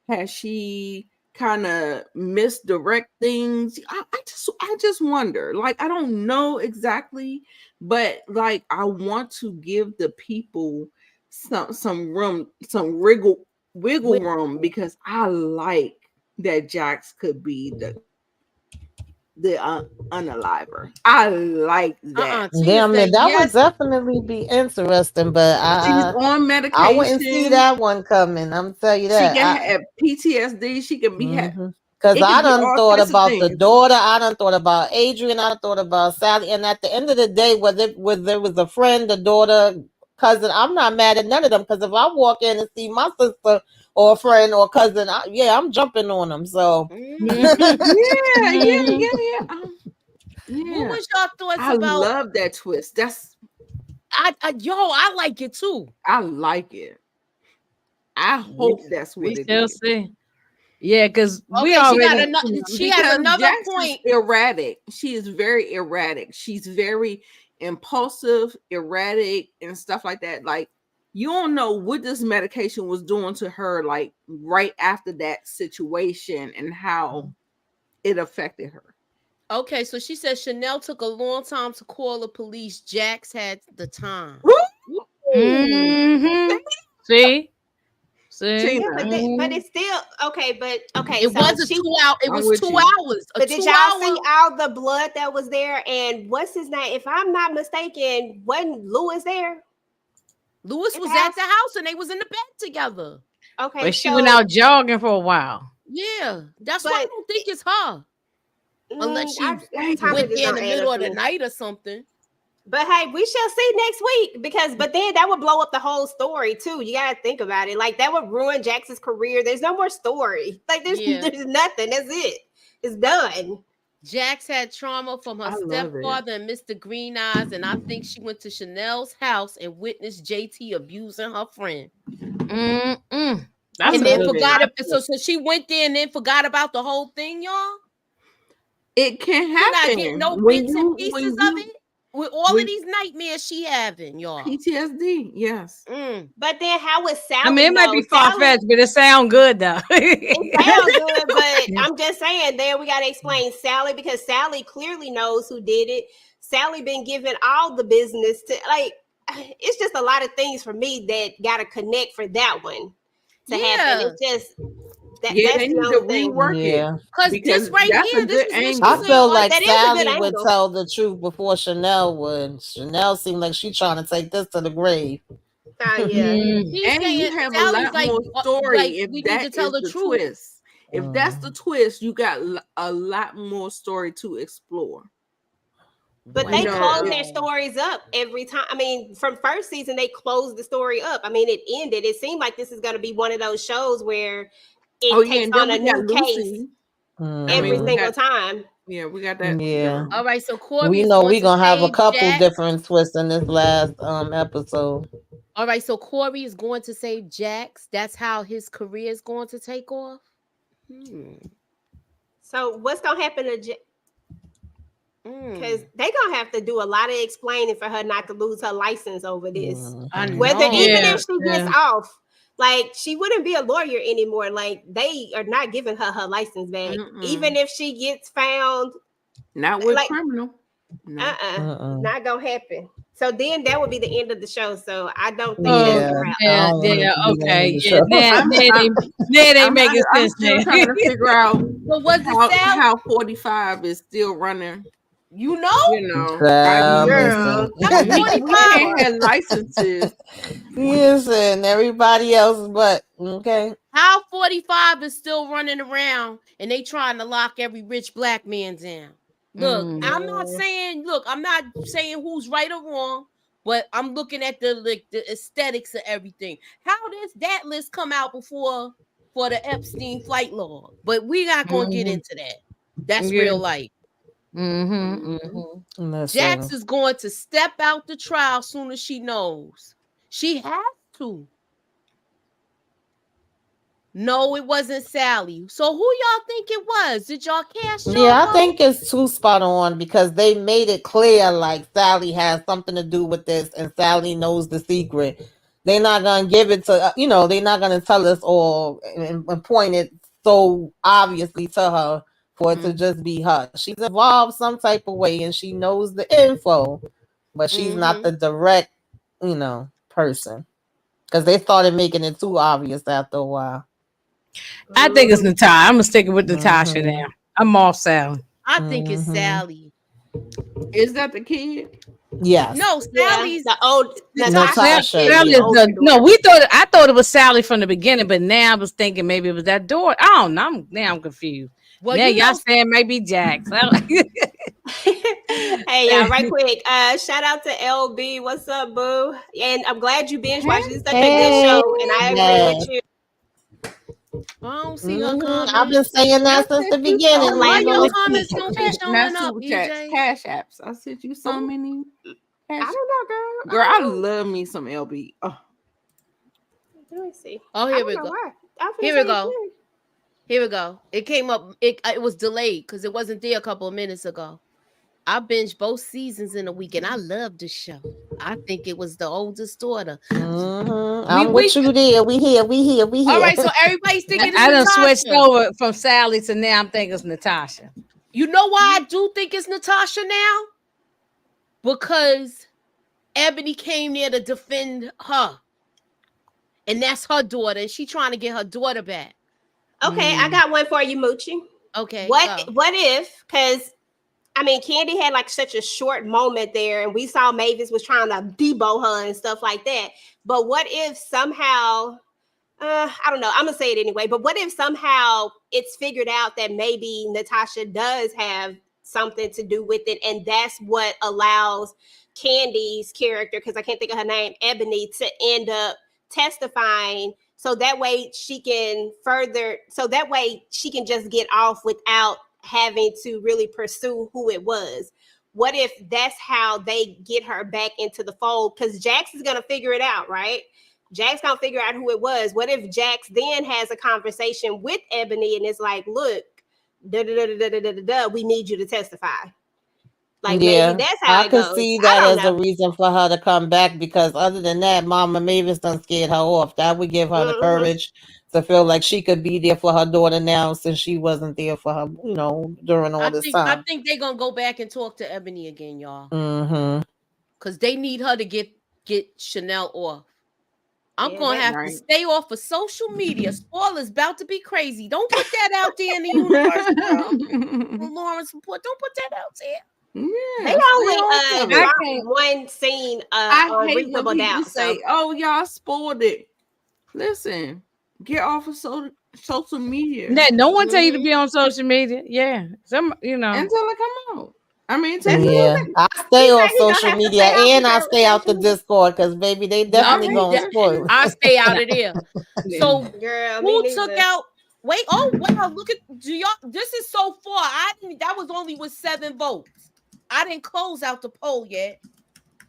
Has she kind of misdirect things? I just wonder. Like, I don't know exactly, but like, I want to give the people some room, some wiggle room, because I like that Jax could be the unaliver. I like that. Damn, that would definitely be interesting, but she's on medication. I wouldn't see that one coming. I'm tell you that. She can have PTSD. She can be because I done thought about the daughter. I done thought about Adrian. I done thought about Sally. And at the end of the day, whether it was a friend, a daughter, cousin, I'm not mad at none of them. Because if I walk in and see my sister or a friend or cousin, I'm jumping on them. So yeah. What was your thoughts I about? I love that twist. That's I like it too. I like it. I hope that's what it still is. see. Yeah, because we Okay, already she has another Jax is point. erratic. She is very erratic. She's very impulsive, erratic, and stuff like that. Like, you don't know what this medication was doing to her, like right after that situation, and how it affected her. Okay, so she said Chanel took a long time to call the police. Jax had the time. Mm-hmm. See? Yeah, but it's still okay. But okay, it wasn't 2 hours. It was 2 hours. But did y'all see all the blood that was there? And what's his name? If I'm not mistaken, wasn't Lewis there? Lewis was at the house and they was in the bed together. Okay, but she went out jogging for a while. Yeah, that's why I don't think it's her. Unless she went just there in the don't add middle up of the to me. night or something. But hey, we shall see next week, but then that would blow up the whole story too. You gotta think about it. Like, that would ruin Jax's career. There's no more story. Like, there's nothing. That's it. It's done. Jax had trauma from her stepfather and Mr. Green Eyes, and I think she went to Chanel's house and witnessed JT abusing her friend. That's and a then good forgot one. it. So she went there and then forgot about the whole thing, y'all. It can You're not happen. getting no When bits and pieces of it. With all of these nightmares she having, y'all. PTSD, yes. But then how was Sally? I mean, it might be far-fetched, but it sounds good though. It sounds good, but I'm just saying, then we got to explain Sally, because Sally clearly knows who did it. Sally been given all the business to, like, it's just a lot of things for me that got to connect for that one to happen. It's just that's they need to thing. rework it. Because this right here, this is I feel like that is a good Sally would angle. tell the truth before Chanel would. Chanel seemed like she's trying to take this to the grave. Oh yeah, And you have a lot more story if we need that to tell is the truth. twist. If that's the twist, you got a lot more story to explore. But they close their stories up every time. I mean, from first season, they closed the story up. I mean, it ended. It seemed like this is going to be one of those shows where it takes on a new case every single time. Yeah, we got that. Yeah. All right, so Corey, we know we're gonna have a couple different twists in this last episode. All right, so Corey is going to save Jax. That's how his career is going to take off. So what's gonna happen to Jax? Because they're gonna have to do a lot of explaining for her not to lose her license over this. Whether even if she gets off, like she wouldn't be a lawyer anymore. Like they are not giving her license back, even if she gets found. Not with criminal. Not gonna happen. So then that would be the end of the show. So I don't think that's the route. Okay. That ain't making sense. I'm still trying to figure out how 45 is still running. You know, girl. We can't have licenses. Yes, and everybody else, but okay. How 45 is still running around and they trying to lock every rich black man down? Look, I'm not saying who's right or wrong, but I'm looking at the aesthetics of everything. How does that list come out for the Epstein flight log? But we're not gonna get into that. That's real life. Jax is going to step out the trial soon as she knows. She has to. No, it wasn't Sally. So who y'all think it was? Did y'all cast? Yeah, I think it's too spot on because they made it clear like Sally has something to do with this and Sally knows the secret. They're not gonna give it to they're not gonna tell us all and point it so obviously to her for it to just be her. She's involved some type of way and she knows the info, but she's not the direct, person. Because they started making it too obvious after a while. I think it's Natasha. I'm gonna stick it with Natasha now. I'm off Sally. I think it's Sally. Is that the kid? Yes. No, Sally's the old Natasha. I thought it was Sally from the beginning, but now I was thinking maybe it was that daughter. I don't know. Now I'm confused. Well, yeah, y'all saying maybe Jax. Hey, y'all, right quick. Shout out to LB. What's up, boo? And I'm glad you binge watched. It's such a good show, and I agree with you. I don't see her comments. I've been saying that since the beginning. Why your comments don't be showing up, EJ? Cash apps. I sent you so many. I don't know, girl. Girl, I love me some LB. Oh. Let me see. Oh, here we go. Here we go. Here we go. It came up. It was delayed because it wasn't there a couple of minutes ago. I binged both seasons in a week, and I love the show. I think it was the oldest daughter. I'm with you there. We here. All right, so everybody's thinking it's I done Natasha. switched over from Sally to now I'm thinking it's Natasha. You know why I do think it's Natasha now? Because Ebony came there to defend her. And that's her daughter, and she trying to get her daughter back. Okay, I got one for you, Moochie. Okay. What if, because Candy had like such a short moment there, and we saw Mavis was trying to debo her and stuff like that. But what if somehow, I don't know, I'm gonna say it anyway, but what if somehow it's figured out that maybe Natasha does have something to do with it, and that's what allows Candy's character, because I can't think of her name, Ebony, to end up testifying, so that way she can just get off without having to really pursue who it was. What if that's how they get her back into the fold? Because Jax is gonna figure it out, right? Jax gonna figure out who it was. What if Jax then has a conversation with Ebony and it's like, look, we need you to testify. Like, maybe that's how I could see that as a reason for her to come back, because other than that, Mama Mavis done scared her off. That would give her the courage to feel like she could be there for her daughter now, since she wasn't there for her, during all this time. I think they're gonna go back and talk to Ebony again, y'all. Because they need her to get Chanel off. I'm gonna have to stay off of social media. Spoilers about to be crazy. Don't put that out there in the universe, girl. Lawrence, don't put that out there. Yeah, they only dropped one scene on Reasonable Doubt. Say, "Oh, y'all spoiled it." Listen, get off of social media. No one tell you to be on social media. Yeah, until it come out. I mean, Yeah, technically, I stay He said off he gonna social have to media stay off the and I stay out the social media. Discord because baby, they definitely okay, gonna yeah, spoil I it. stay out of there. yeah. So Girl, me who took neither. out? Wait, oh wow! Look at do y'all. This is so far. I didn't. That was only with 7 votes. I didn't close out the poll yet.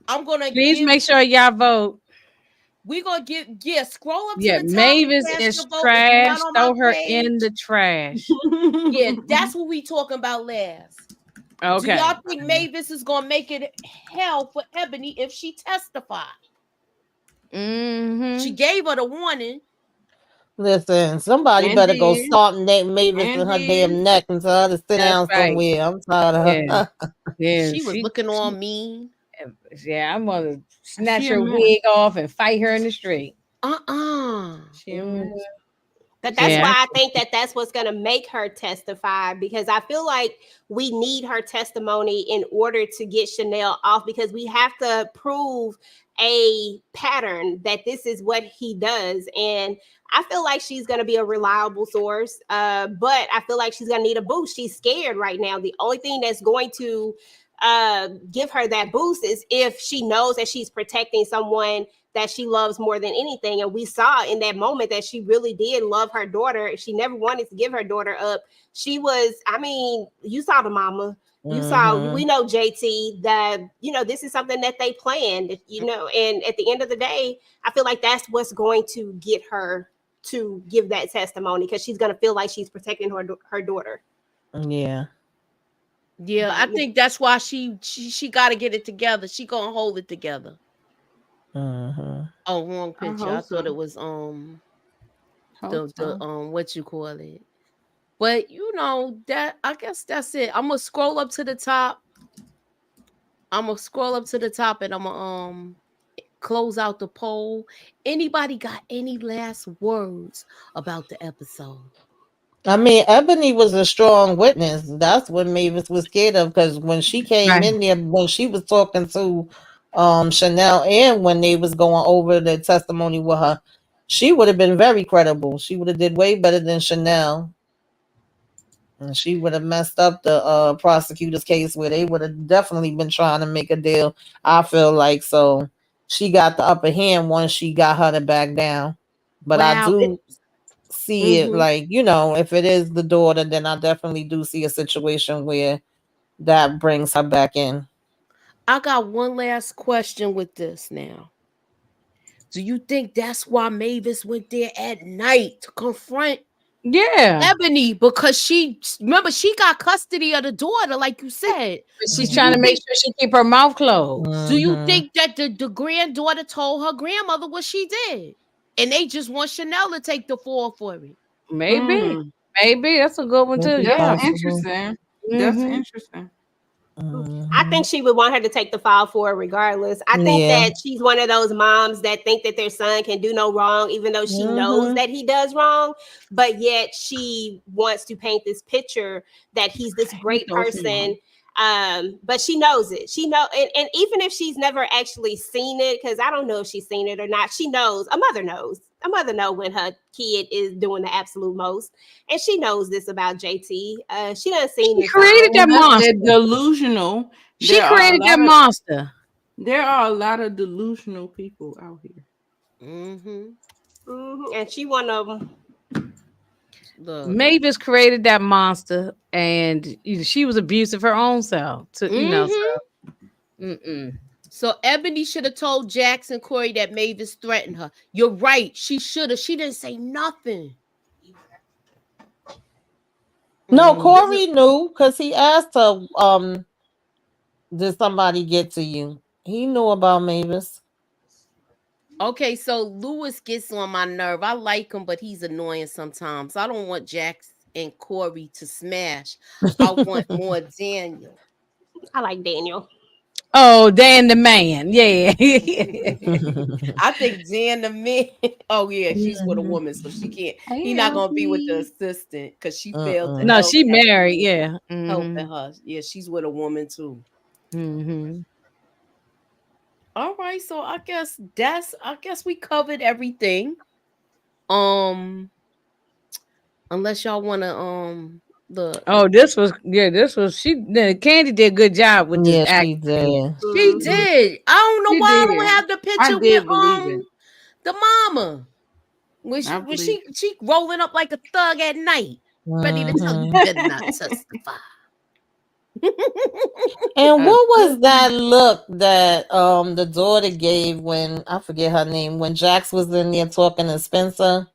I'm gonna Please give. make sure y'all vote. We gonna give. Yeah, scroll up to Yeah, the top and Mavis cast your is vote. If you're not trash. on my Throw her in page, the trash. yeah, that's what we talking about last. Do Okay. y'all think Mavis is gonna make it hell for Ebony if she testified? She gave her the warning. Listen, somebody And better go did, salt Mavis and in her did. damn neck and tell her to sit That's down right. somewhere. I'm tired of Yeah. her. Yeah. She was looking on mean. Yeah, I'm gonna snatch She a her mess. wig off and fight her in the street. She a Mhm. mess. But that's Yeah. why I think that that's what's going to make her testify, because I feel like we need her testimony in order to get Chanel off, because we have to prove a pattern that this is what he does. And I feel like she's going to be a reliable source, but I feel like she's going to need a boost. She's scared right now. The only thing that's going to give her that boost is if she knows that she's protecting someone that she loves more than anything. And we saw in that moment that she really did love her daughter. She never wanted to give her daughter up. She was, I mean, you saw the mama. You saw, we know JT, that, you know, this is something that they planned, you know, and at the end of the day, I feel like that's what's going to get her to give that testimony, because she's going to feel like she's protecting her daughter. Yeah. Yeah, I think that's why she got to get it together. She gonna hold it together. Oh, wrong picture. I thought it was the what you call it. But you know that I guess that's it. I'm gonna scroll up to the top. And I'm gonna close out the poll. Anybody got any last words about the episode? I mean, Ebony was a strong witness. That's what Mavis was scared of because when she came Right. in there, when she was talking to Chanel and when they was going over the testimony with her, she would have been very credible. She would have did way better than Chanel. And she would have messed up the prosecutor's case where they would have definitely been trying to make a deal. I feel like so she got the upper hand once she got her to back down. But I Wow. do see it like, you know, if it is the daughter, then I definitely do see a situation where that brings her back in. I got one last question with this now. Do you think that's why Mavis went there at night to confront Ebony? Because she got custody of the daughter, like you said. She's trying to make sure she keep her mouth closed. Do you think that the granddaughter told her grandmother what she did? And they just want Chanel to take the fall for it? Maybe. Maybe. That's a good one too. Yeah. That's interesting. That's interesting. I think she would want her to take the fall for it regardless. I think that she's one of those moms that think that their son can do no wrong, even though she knows that he does wrong, but yet she wants to paint this picture that he's this great person. But she knows it. She know, and even if she's never actually seen it, because I don't know if she's seen it or not, she knows. A mother knows. A mother knows when her kid is doing the absolute most, and she knows this about JT. She done seen this. She created that monster. They're delusional. She created that monster. There are a lot of delusional people out here. And she one of them. Mavis created that monster, and she was abusive her own self. To you know, so Ebony should have told Jackson Corey that Mavis threatened her. You're right. She should have. She didn't say nothing. No, Corey knew because he asked her, did somebody get to you? He knew about Mavis. Okay, so Lewis gets on my nerve. I like him, but he's annoying sometimes. I don't want Jax and Corey to smash. I want more Daniel. I like Daniel. Oh, Dan the man. Yeah. I think Dan the man. Oh, yeah, she's with a woman, so she can't. He's not going to be with the assistant because she failed to No, help she that. married. Yeah. Helping her. Yeah, she's with a woman too. All right, so I guess we covered everything. Unless y'all want to Look, Oh, this was Candy did a good job with this Yeah, act. she did. she did. I don't know She why I did. don't have the I picture did with believe it. the mama. When I believe she rolling up like a thug at night, ready to tell you Mhm. better not testify. And what was that look that the daughter gave when I forget her name when Jax was in there talking to Spencer?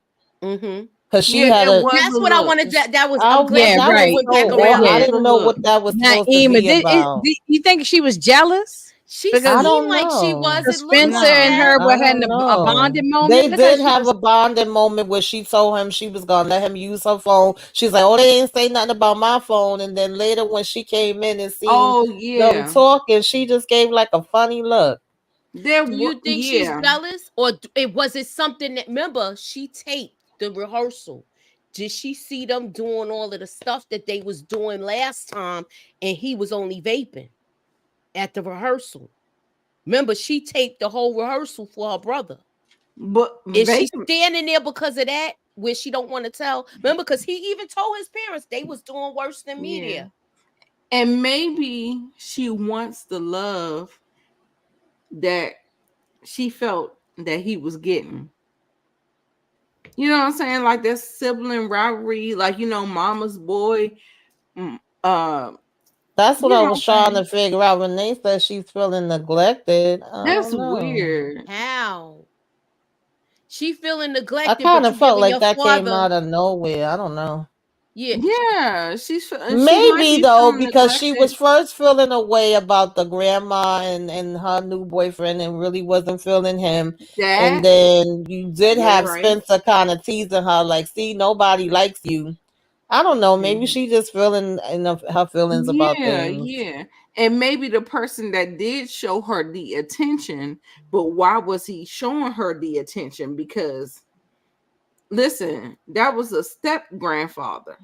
Mm-hmm. Because she yeah, had there a was That's a what I look. wanted. That was. I I'm glad Yeah, that you was right. went back so around. odd. I Yeah. didn't know what that was supposed to Naima, be about. you think she was jealous? She I Because seemed don't like she know. was. the It looked Spencer like and that. her I were having don't a know. bonding moment. They Look how did she have was. a bonding moment where she told him she was gonna let him use her phone. She's like, "Oh, they didn't say nothing about my phone." And then later, when she came in and seen Oh them yeah, talking, she just gave like a funny look. there Do was you think she's yeah. jealous, or was it something that? Remember, she taped the rehearsal. Did she see them doing all of the stuff that they was doing last time, and he was only vaping at the rehearsal? Remember, she taped the whole rehearsal for her brother. But Is they she standing there because of that? Where she don't want to tell? Remember, because he even told his parents they was doing worse than me yeah. there. And maybe she wants the love that she felt that he was getting. You know what I'm saying? Like that sibling rivalry, like mama's boy. mm, Uh, That's what you I know was what I'm trying to saying? figure out when they said she's feeling neglected. I That's don't know. weird. How? She feeling I neglected, kind but of you felt giving like your that came father, out of nowhere. I don't know. yeah. Yeah, she might Maybe be though, feeling because she was neglected. first feeling a way about the grandma and her new boyfriend and really wasn't feeling him. And That then you did you're have right. Spencer kind of teasing her, like, see, nobody likes you. I don't know. Maybe Mhm. she just feeling enough her feelings about Yeah, things. yeah. And maybe the person that did show her the attention, but why was he showing her the attention? Because listen, that was a step grandfather.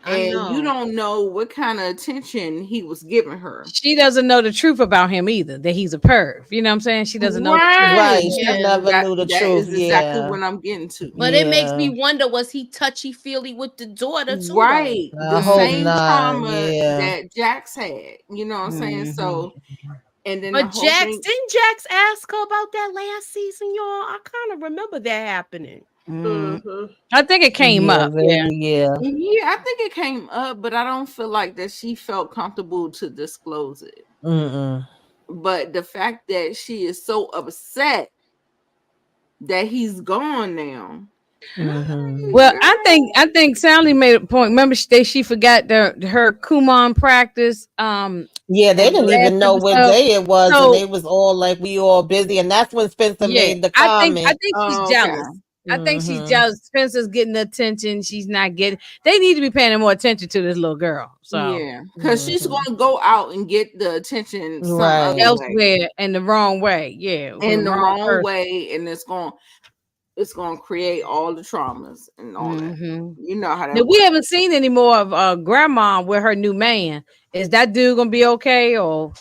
I And you know. don't know what kind of attention he was giving her. She doesn't know the truth about him either, that he's a perv. You know what I'm saying? She doesn't know the truth. Right. Right. She Yeah. never That knew the that truth. is exactly Yeah. what I'm getting to. But it makes Yeah. me wonder, was he touchy-feely with the daughter too, though? Right. I The hope same not. trauma Yeah. that Jax had. You know what I'm saying? Mhm. So, and then the But whole thing, Didn't Jax ask her about that last season, y'all? I kind of remember that happening. Mm. Mhm. I think it came Yeah, up. Yeah. very, yeah. yeah, I think it came up, but I don't feel like that she felt comfortable to disclose it. Mm-mm. But the fact that she is so upset that he's gone now. Mm-hmm. Well, I think Sally made a point. Remember, she forgot her Kumon practice. Yeah, they On the didn't last even know what episode. day it was, and So they was all like, "We all busy," and that's when Spencer yeah, made the I comment. think she's Oh, okay. jealous. I think she's Mm-hmm. jealous. Spencer's getting the attention. She's not getting. They need to be paying more attention to this little girl. So Yeah, because she's Mm-hmm. gonna go out and get the attention some other Right. way, elsewhere in the wrong way. Yeah, from in the the wrong wrong person. way, and it's gonna create all the traumas and all that. Hmm. You know how Now that we works. haven't seen any more of Grandma with her new man. Is that dude gonna be okay or?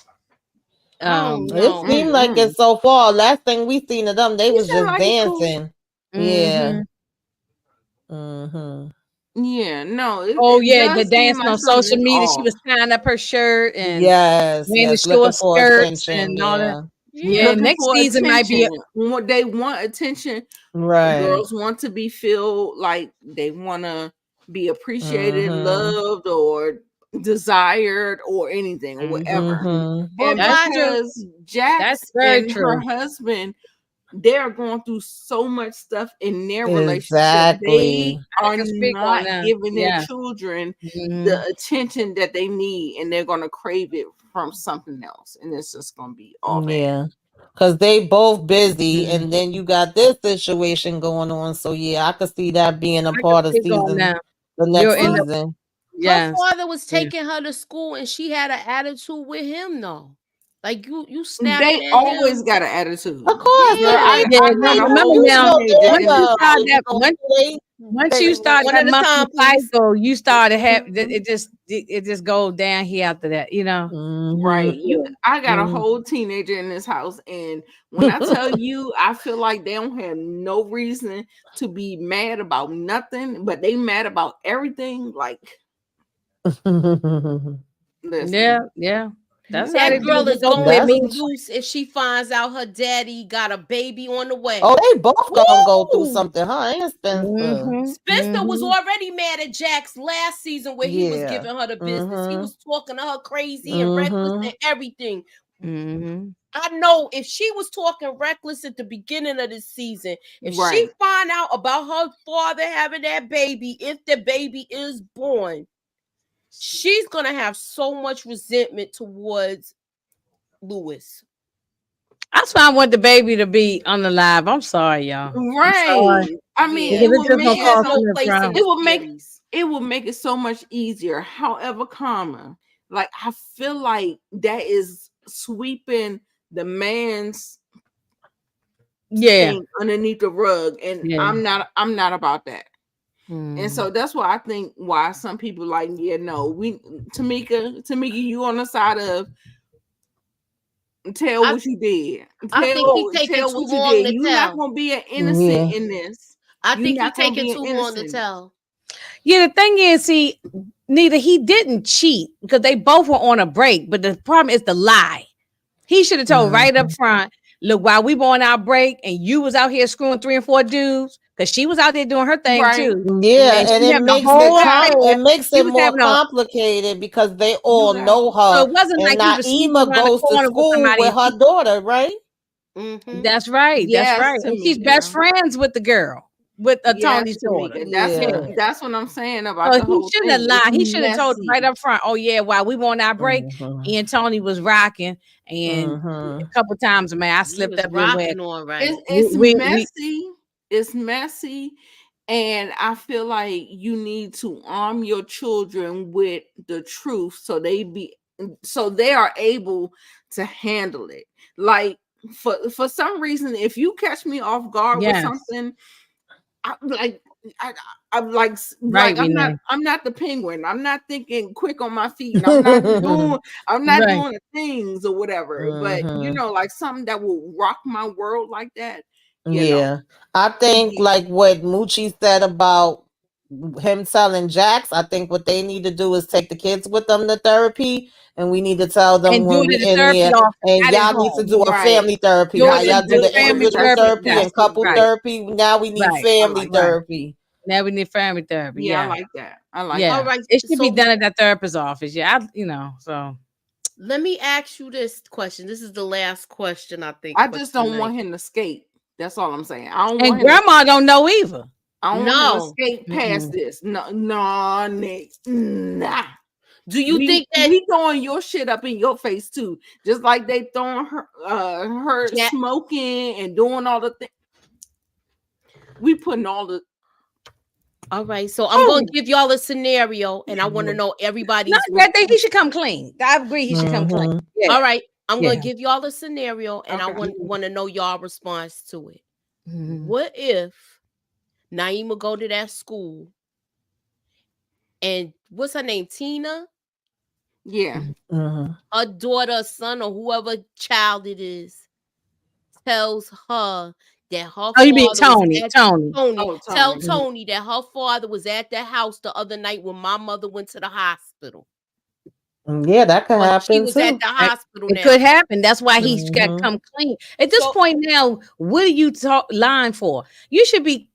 I don't It know. seemed like Mm-mm. it so far. Last thing we seen of them, they He was sound just like he cool. dancing. Yeah. Mhm. Mm-hmm. Yeah, no, Oh it yeah, the does seem dancing like on something social is media. She off. was tying up her shirt and Yes, wearing the yes, looking short for skirts attention. and all that. Yeah. Yeah. Yeah, Looking next for season might be. attention. What they want attention. Right. Girls want to be feel like they want to be appreciated, Mm-hmm. loved, or desired, or anything, or whatever. Mm-hmm. But And That's by true. because That's Jax very and her true. husband, they're going through so much stuff in their relationship. They Exactly. I are can speak on not that. giving their Yeah. children the Mhm. attention that they need, and they're going to crave it from something else, and it's just going to be all bad. Yeah. Because they both busy, Mhm. and then you got this situation going on. So yeah, I could see that being a I can part of speak on season, that. the You'll next end her, up. season. her Yes. father was Yeah. taking her to school, and she had an attitude with him, though. Like you They snapping at always him. got an attitude. Of course, Girl, I Yeah. Yeah, I no, got a mean, remember whole you now, know teenager once in you this Inga, start house. that, you know, they Once Hey, you start one that at a monthly time, please. cycle, you start to have it just goes down here after that, you know. Right. Mhm. I got a Mhm. whole teenager in this house, and when I tell you, I feel like they don't have no reason to be mad about nothing, but they mad about everything. Like, listen, Yeah. That's how they That do girl with is those going to That's women. loose if she finds out her daddy got a baby on the way. oh, they both gonna go through Woo! something, huh? Ain't Spencer? Spencer was already mad at Jax last season where he was Yeah. giving her the business. He was talking to her crazy and reckless Mhm. and everything. Mhm. I know if she was talking reckless at the beginning of this season, if she right. find out about her father having that baby, if the baby is born, she's gonna have so much resentment towards Lewis. That's why I want the baby to be on the live. I'm sorry, y'all. I'm sorry. Right. I mean, Yeah, Because it it's would just make gonna she it has cause no so so much place in drama. this it would make series. it would make it so much easier. However, comma, like I feel like that is sweeping the man's Yeah. thing underneath the rug, and Yeah. I'm not about that. And Mm. so that's why I think why some people like, yeah, no, we Tamika, you on the side of tell I, what you did. I think he taking Tell too what you long did. to You're not tell. gonna be an innocent Yeah. in this. I You're think he not gonna taking be an too long to innocent. tell. Yeah, the thing is, see, neither he didn't cheat because they both were on a break, but the problem is the lie. He should have told right up front, look, while we were on our break and you was out here screwing 3 and 4 dudes, because she was out there doing her thing Right. too. Yeah, And and she it having a makes whole it affair. makes She it was more having a complicated because they You all got know so her, it wasn't and like he was sneaking Naima around the goes to corner with school somebody with and her daughter, right? Mm-hmm. that's right. That's yes, right. And she's best Tamika. friends with the girl, with Yes, Tony's daughter. Tamika. Yeah. That's what I'm saying about So the he whole shouldn't have thing. It's lied. He should have told messy. right up front, oh yeah, while we were on our break, Mhm. and Tony was rocking, and a Mhm. couple times, man, I He slipped was up your way. rocking all right. It's We messy. It's messy. And I feel like you need to arm your children with the truth so they are able to handle it. Like for some reason, if you catch me off guard with yes, something, I, I, I'm like right, Renee. I'm not the penguin. I'm not thinking quick on my feet, and I'm not Right. doing the things or whatever. But Mhm. like something that will rock my world like that. Yeah. I think like what Moochie said about him telling Jax, I think what they need to do is take the kids with them to therapy, and we need to tell them And do when it we in the in therapy there, office, and not at y'all need to home. do a Right. family therapy. Do How it y'all in do the the family individual That's therapy. therapy Yes, and couple good. right, therapy. Now we need right, family like that. right. therapy. Now we need family therapy. Yeah, I Yeah, like that. I like yeah. All that. right. It should be So done at that therapist's office. Yeah, so let me ask you this question. This is the last question I think I for just don't tonight. want him to skate. That's all I'm saying. I don't and want him. grandma don't know either. I don't want him to No. skate past this. No, Nick. Nah. Do you think that we throwing your shit up in your face too, just like they throwing her Jack- smoking and doing all the things. We putting all the. all right, so I'm gonna give y'all a scenario and I want to know No, everybody's I think he should come clean. I agree. He should come clean. Mhm. Yeah. all right. I'm Yeah. gonna give y'all a scenario and I Okay. want to know y'all response to it. Mhm. What if Naima go to that school and what's her name? Tina? Yeah. Mhm. Her daughter, son, or whoever child it is, tells her that her Oh, you mean father was Tony? at Tony. Tony. Oh, Tell Tony. Tony that her father was at the house the other night when my mother went to the hospital. Yeah, that could But she happen was at too. the hospital It now. could happen. That's why he's got to Mhm. come clean. At this So point now, what are you lying for? You should be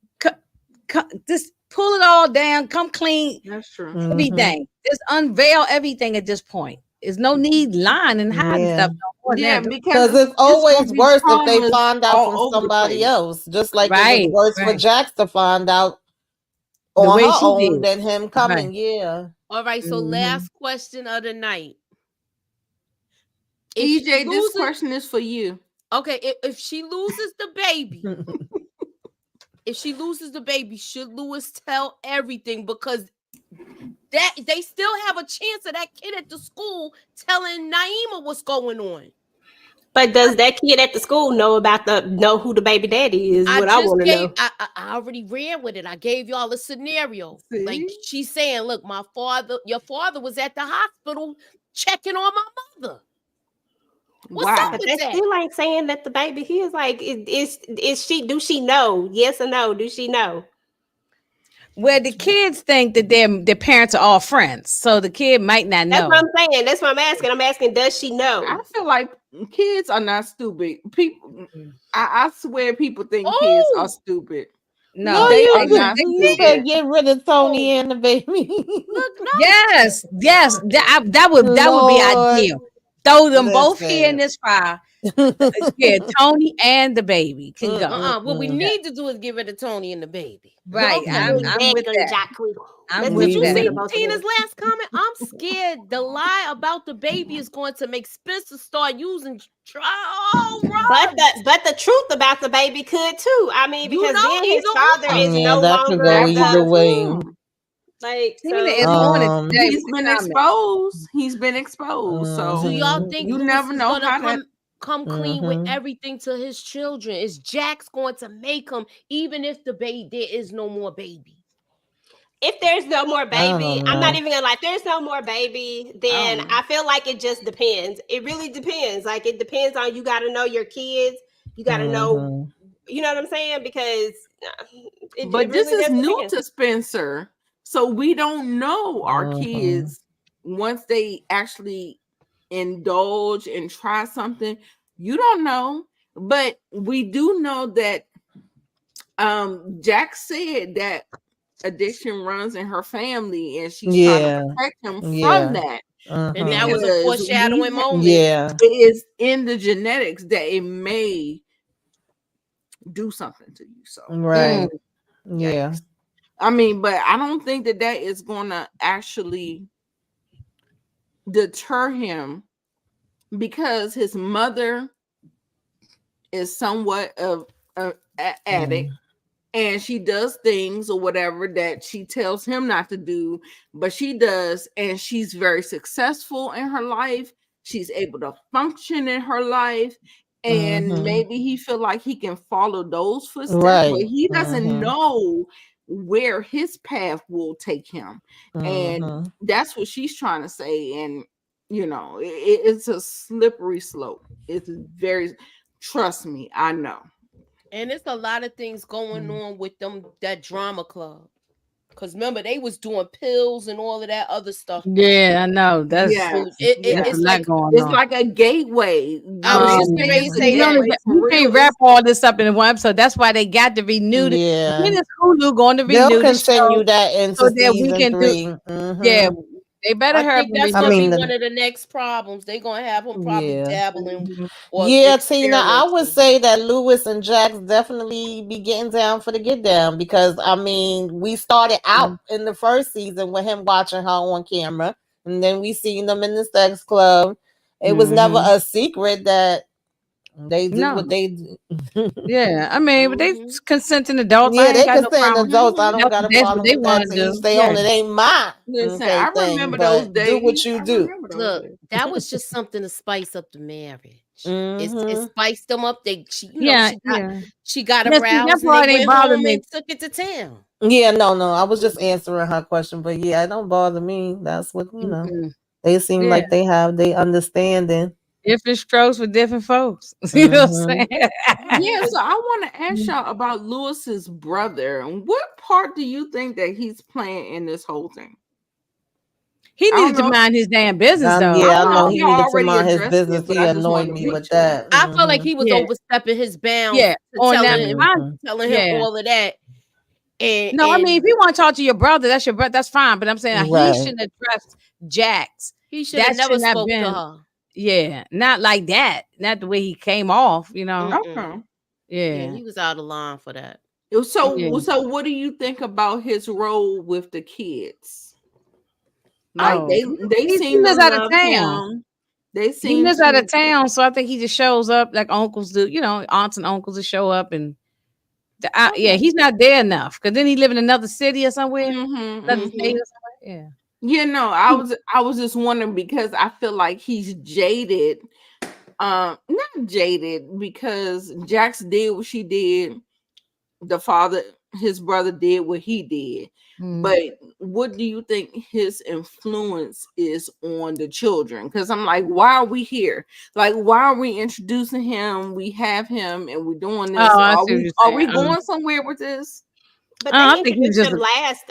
just pull it all down, come clean, That's true. Mhm. everything. Just unveil everything at this point. There's no need lying and hiding Yeah. stuff no more Yeah, now. because Because it's it's gonna always be worse if they traumas find out from all over the somebody place. else. Just like it was Right, worse for right. Jax to find out The on way her she own did. than him Right. coming. Yeah. all right, so Mhm. last question of the night. If she EJ, this loses, question is for you. okay, if she loses the baby, if she loses the baby, should Lewis tell everything? Because that they still have a chance of that kid at the school telling Naima what's going on. But does that kid at the school know who the baby daddy is? What I want to know. I already ran with it. I gave y'all a scenario. See? Like she's saying, look, your father was at the hospital checking on my mother. What's up But with that's that? still like saying that the baby, he is like, is she, do she know? Yes or no? Do she know? Well, the kids think that their parents are all friends, so the kid might not know. That's what I'm saying. That's what I'm asking. I'm asking, does she know? I feel like kids are not stupid. People, I swear, people think kids are stupid. No, they you are not you stupid. could get rid of Tony and the baby. Look, no. Yes, that would be ideal. Throw them both here in this fire. Yeah, Tony and the baby can go. What we need to do is give it to Tony and the baby. Right, I'm with that. I'm with Did you that. see Tina's last comment? I'm scared the lie about the baby is going to make Spencer start using But the truth about the baby could too. I mean, because then his father is no that could longer go either way. like Tina is on it. He's been exposed. He's been exposed. So do y'all think you Lewis never is know gonna how come clean with everything to his children? Is Jax going to make him, even if there is no more baby? If there's no more baby, I'm not even gonna lie. If there's no more baby, then I feel like it just depends. It really depends. Like it depends on, you got to know your kids. You got to know, you know what I'm saying? Because this is new to Spencer, so we don't know our kids once they actually indulge and try something. You don't know, but we do know that Jack said that addiction runs in her family, and she's trying to protect him from that. And that was a foreshadowing moment. Yeah, it is in the genetics that it may do something to you. So Yeah. I mean, but I don't think that is going to actually deter him, because his mother is somewhat of an addict. And she does things or whatever that she tells him not to do, but she does, and she's very successful in her life. She's able to function in her life, and maybe he feel like he can follow those footsteps, but he doesn't know where his path will take him, and that's what she's trying to say. And you know, it's a slippery slope. It's very, trust me, I know. And it's a lot of things going on with that drama club. Because remember, they was doing pills and all of that other stuff. Yeah, I know. That's it's like going it's on. like a gateway. I was just going to say that. You can't wrap all this up in one episode. That's why they got to renew it. When is Hulu going to renew? They'll continue that into so that we season can 3. Yeah. They better I think that's going to be one of the next problems. They're going to have him probably dabbling. Tina, I would say that Lewis and Jax definitely be getting down for the get down, because I mean, we started out in the first season with him watching her on camera, and then we seen them in the sex club. It was never a secret that they do what they do. Yeah, I mean, but they consenting adults. Yeah, they consenting adults. I don't got a problem with that. To stay on it ain't mine. Listen, I remember those days. Do what you do. Look, that was just something to spice up the marriage. It spiced them up. She got aroused. That's why they bothered me. Took it to town. Yeah, no. I was just answering her question, but yeah, it don't bother me. That's what they seem like they understanding. Different strokes for different folks. You know what I'm saying? Yeah, so I want to ask y'all about Lewis's brother. What part do you think that he's playing in this whole thing? He needs to mind his damn business, though. Yeah, I know he needs to mind his business. He annoyed me with that. I felt like he was overstepping his bounds. Yeah, telling him all of that. I mean, if you want to talk to your brother, that's your brother. That's fine. But I'm saying he shouldn't have trusted Jax. He should have never spoke to her. Yeah, not like that. Not the way he came off, you know. Okay. Yeah, he was out of line for that. So what do you think about his role with the kids? Like they seem lives out of town. He lives out of town, so I think he just shows up like uncles do. You know, aunts and uncles will show up, and he's not there enough, because then he live in another city or somewhere, another state or somewhere. Yeah. Yeah, no, I was just wondering, because I feel like he's jaded Not jaded, because Jax did what she did. The father, his brother, did what he did. But what do you think his influence is on the children? Because I'm like, why are we here? Like, why are we introducing him? We have him and we're doing this. Oh, I see what you're Are we saying. going somewhere with this? But I they think he's introduced just him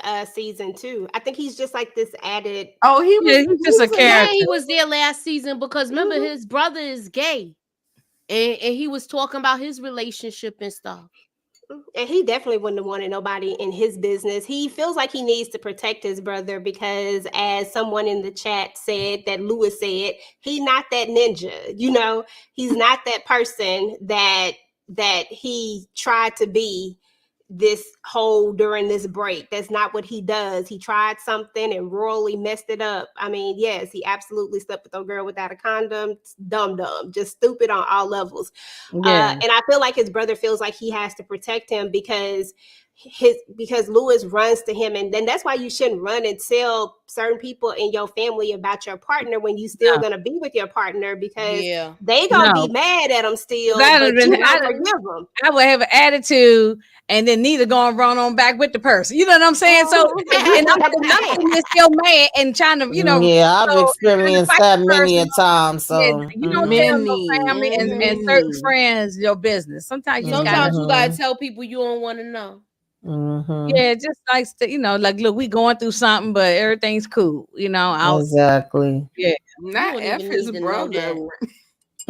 last season too. I think he's just like this added. Oh, he was, he's just a was Yeah, character. he was there last season because remember Mhm. his brother is gay, and he was talking about his relationship and stuff. And he definitely wouldn't have wanted nobody in his business. He feels like he needs to protect his brother because, as someone in the chat said, that Lewis said, he's not that ninja. You know, he's not that person that he tried to be this whole during this break. That's not what he does. He tried something and royally messed it up. I mean, yes, he absolutely slept with a girl without a condom. Dumb, just stupid on all levels. Yeah. And I feel like his brother feels like he has to protect him because Lewis runs to him, and then that's why you shouldn't run and tell certain people in your family about your partner when you still gonna be with your partner, because they gonna be mad at him still, but you don't forgive them. I would have an attitude, and then neither gonna run on back with the person. You know what I'm saying? So, and I'm still mad and trying to, you know. Yeah, I've so, experienced that many a time. So you don't tell no family and certain friends your business. Sometimes you Sometimes gotta, you gotta tell people you don't want to know. yeah, just like, you know, like, look, we going through something, but everything's cool. You know, exactly. Yeah, not F his brother.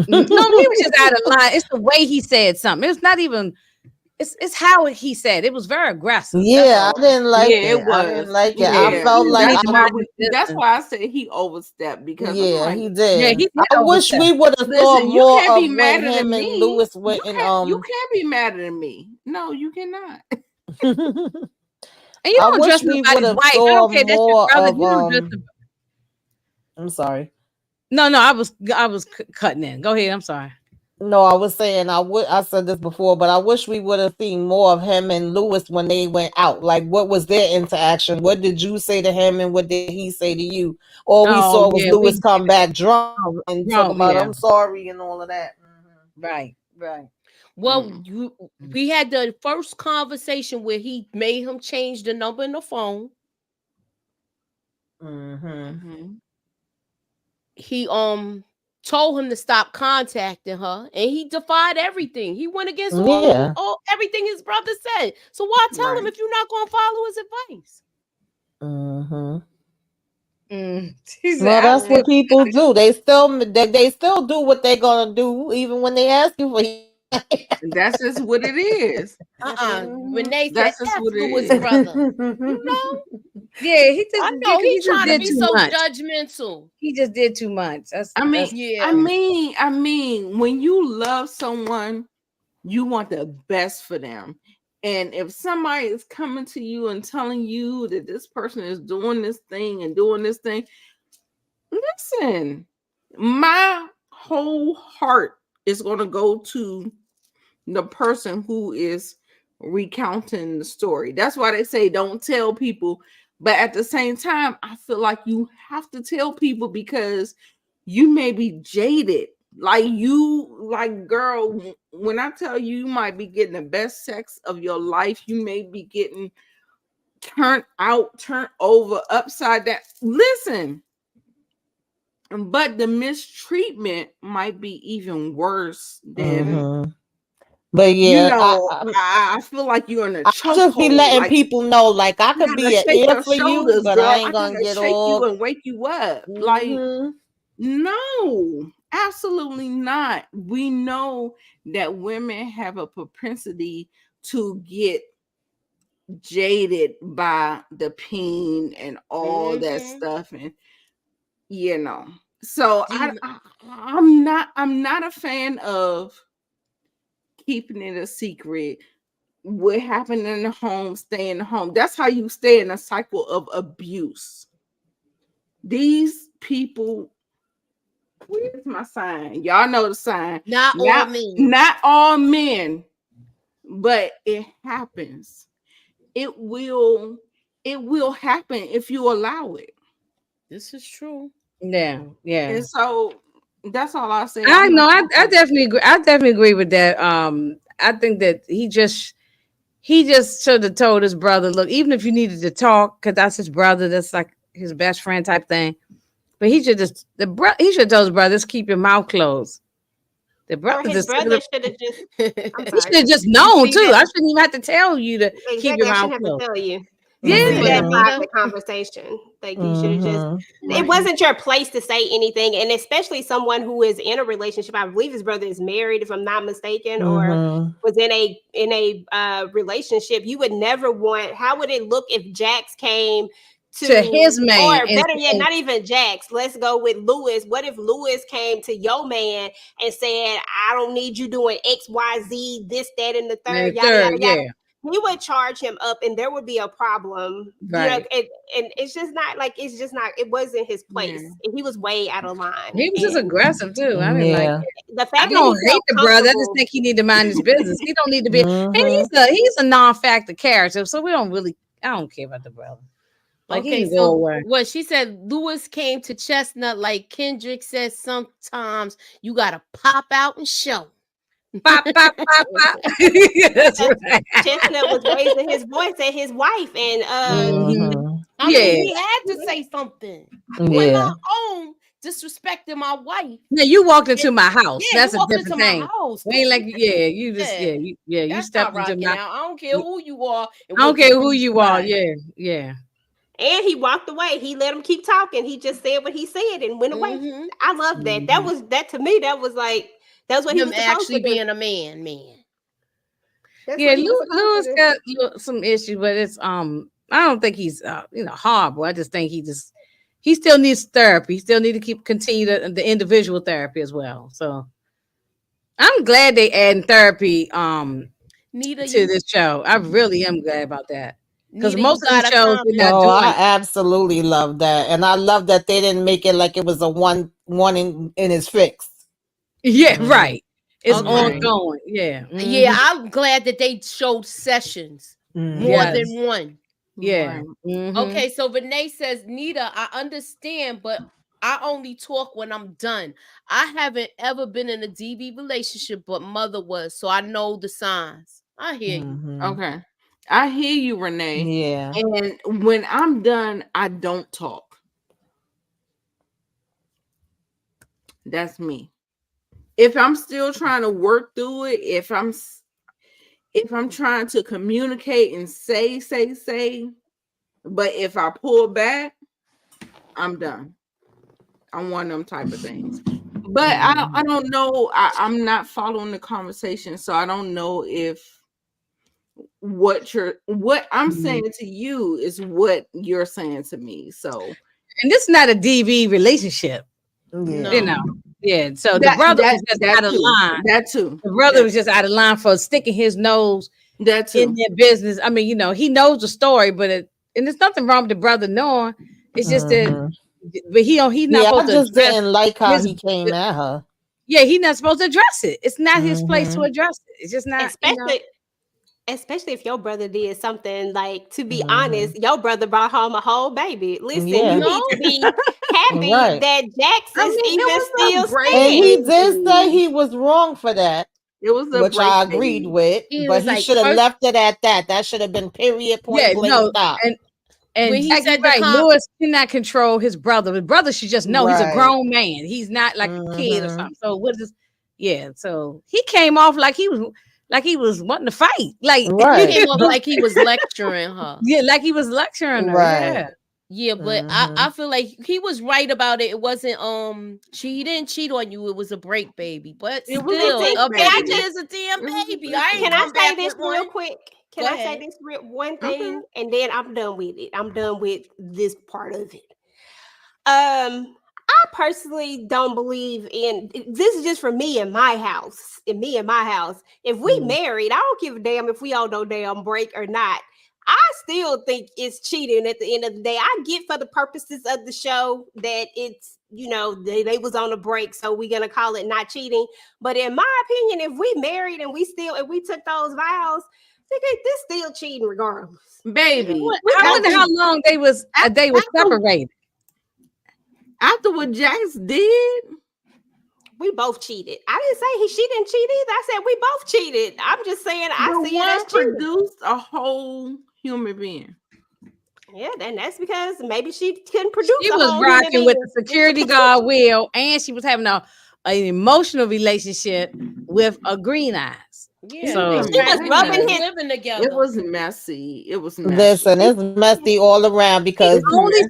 No, he was just out of line. It's the way he said something. It's not even. It's how he said. It was very aggressive. Yeah, I didn't like it. It was. I didn't like it. Yeah. I felt like that's why I said he overstepped, because he did. Yeah, he did. I wish we would have saw you more can't be of mad when at him and me. Lewis went and You can't be mad at me. No, you cannot. And you don't trust nobody's wife. I don't care. That's your brother. You don't trust him. I'm sorry. No, I was cutting in. Go ahead. I'm sorry. No, I was saying I said this before, but I wish we would have seen more of him and Lewis when they went out. Like, what was their interaction? What did you say to him and what did he say to you? All we saw was Lewis come back drunk and talk about I'm sorry and all of that. Right. Well, we had the first conversation where he made him change the number in the phone. He told him to stop contacting her, and he defied everything. He went against everything his brother said. So why tell him if you're not going to follow his advice? Well, that's what people do. They still do what they're gonna do, even when they ask you for. That's just what it is. Renee said That's just what it Lewis' is. brother. You know? Yeah, he just. I know he's trying to be so judgmental. He just did too much. I mean, when you love someone, you want the best for them. And if somebody is coming to you and telling you that this person is doing this thing and doing this thing, listen, my whole heart is going to go to the person who is recounting the story. That's why they say don't tell people. But at the same time, I feel like you have to tell people because you may be jaded. Girl, when I tell you, you might be getting the best sex of your life. You may be getting turned over, upside down. Listen, but the mistreatment might be even worse than. But yeah, I feel like you're in a chokehold. I just be letting people know, like, I could be an ear for you, but I ain't gonna get shake all you and wake you up. Like, no, absolutely not. We know that women have a propensity to get jaded by the pain and all that stuff, and so I'm not a fan of keeping it a secret. What happened in the home, stay in the home. That's how you stay in a cycle of abuse. These people, where's my sign? Y'all know the sign. Not all men, but it happens. It will happen if you allow it. This is true. Yeah. And so That's all I say. I know. I definitely agree. I definitely agree with that. I think that he just should have told his brother, look, even if you needed to talk, because that's his brother, that's like his best friend type thing. But he should just he should have told his brother, just keep your mouth closed. The Or brother his just brother should have just. I'm he sorry. should have just known too. I shouldn't even have to tell you to keep Exactly. your I mouth shouldn't have to closed. tell you. Yeah. See that Mhm. private conversation. Like you should have just. It wasn't your place to say anything, and especially someone who is in a relationship. I believe his brother is married, if I'm not mistaken, or was in a relationship. You would never want. How would it look if Jax came To his man or and better yet, said, not even Jax. Let's go with Lewis. What if Lewis came to your man and said, "I don't need you doing X, Y, Z, this, that, and the third, yada yada yada." yeah, He would charge him up, and there would be a problem. right. You know, and it's just not like it's just not. It wasn't his place. And he was way out of line. He was just And aggressive too. I didn't like it. the I fact that he don't hate felt the brother. I just comfortable. think he need to mind his business. He don't need to be. And he's a non-factor character, so we don't really. I don't care about the brother. Like Okay, he can go so away. what she said, Lewis came to Chestnut like Kendrick says sometimes you gotta pop out and show. Pop, pop, pop, pop. That's right. Chestnut was raising his voice at his wife, and I mean, he had to say something. You in my home disrespecting my wife. Now you walked into my house. Yeah, That's you a walked different into thing. my house. We ain't like, you just you That's stepped not into rocking my. out. I don't care who you are. I don't care who you are. Yeah. And he walked away. He let him keep talking. He just said what he said and went away. I love that. That was that to me. That was like that's what he was supposed actually to do. being a man. That's Yeah, what he was supposed Lewis to do. got some issues, but it's I don't think he's horrible. I just think he still needs therapy. He still need to continue the individual therapy as well. So I'm glad they adding therapy Nita, to this show. I really am glad about that. Because Nita, most of the shows did not No, do I it. absolutely love that, and I love that they didn't make it like it was a one in his fix. Yeah, right. It's Okay. ongoing. Yeah. Yeah, I'm glad that they showed sessions more than one. Yeah. Okay, so Renee says, Nita, I understand, but I only talk when I'm done. I haven't ever been in a DV relationship, but mother was, so I know the signs. I hear you. Okay. I hear you, Renee. Yeah. And when I'm done, I don't talk. That's me. If I'm still trying to work through it, if I'm trying to communicate and say, but if I pull back, I'm done. I'm one of them type of things. But I don't know. I'm not following the conversation, so I don't know if what I'm saying to you is what you're saying to me. So, and this is not a DV relationship. No. You know. Yeah. So the brother was just out of line. That too. The brother was just out of line for sticking his nose in their business. I mean, he knows the story, but and there's nothing wrong with the brother knowing. It's just that, but he's not supposed to. I just didn't like how he came at her. Yeah, he's not supposed to address it. It's not his place to address it. It's just not. Especially if your brother did something like, to be honest, your brother brought home a whole baby. Listen, you need to be happy that Jackson's even still staying. And he did say he was wrong for that. It was which I agreed with, but he should have left it at that. That should have been period, point blank, stop. And when he said right, Lewis cannot control his brother. His brother should just know he's a grown man. He's not like a kid or something. So what is? Yeah. So he came off like he was wanting to fight. Like he came off like he was lecturing her. Yeah, like he was lecturing her. Right. Yeah, but I feel like he was right about it. It wasn't he didn't cheat on you. It was a break, baby. But still, a baby is a damn baby. Can I say this real quick? Can I say this one thing, and then I'm done with it. I'm done with this part of it. I personally don't believe in this. Is just for me in my house. If we married, I don't give a damn if we all no damn break or not. I still think it's cheating at the end of the day. I get for the purposes of the show that it's, they was on a break, so we're gonna call it not cheating. But in my opinion, if we married and we took those vows, this still cheating regardless. Baby, I wonder how long they was separated. After what Jax did, We both cheated. I didn't say she didn't cheat either. I said we both cheated. I'm just saying I see it as cheating. Produced a whole human being. Yeah, then that's because maybe she couldn't produce. She was rocking with the security guard Will, and she was having an emotional relationship with a Green Eyes. Yeah, so she was rubbing his living together. It was messy. It was messy. Listen, it's messy all around because Louis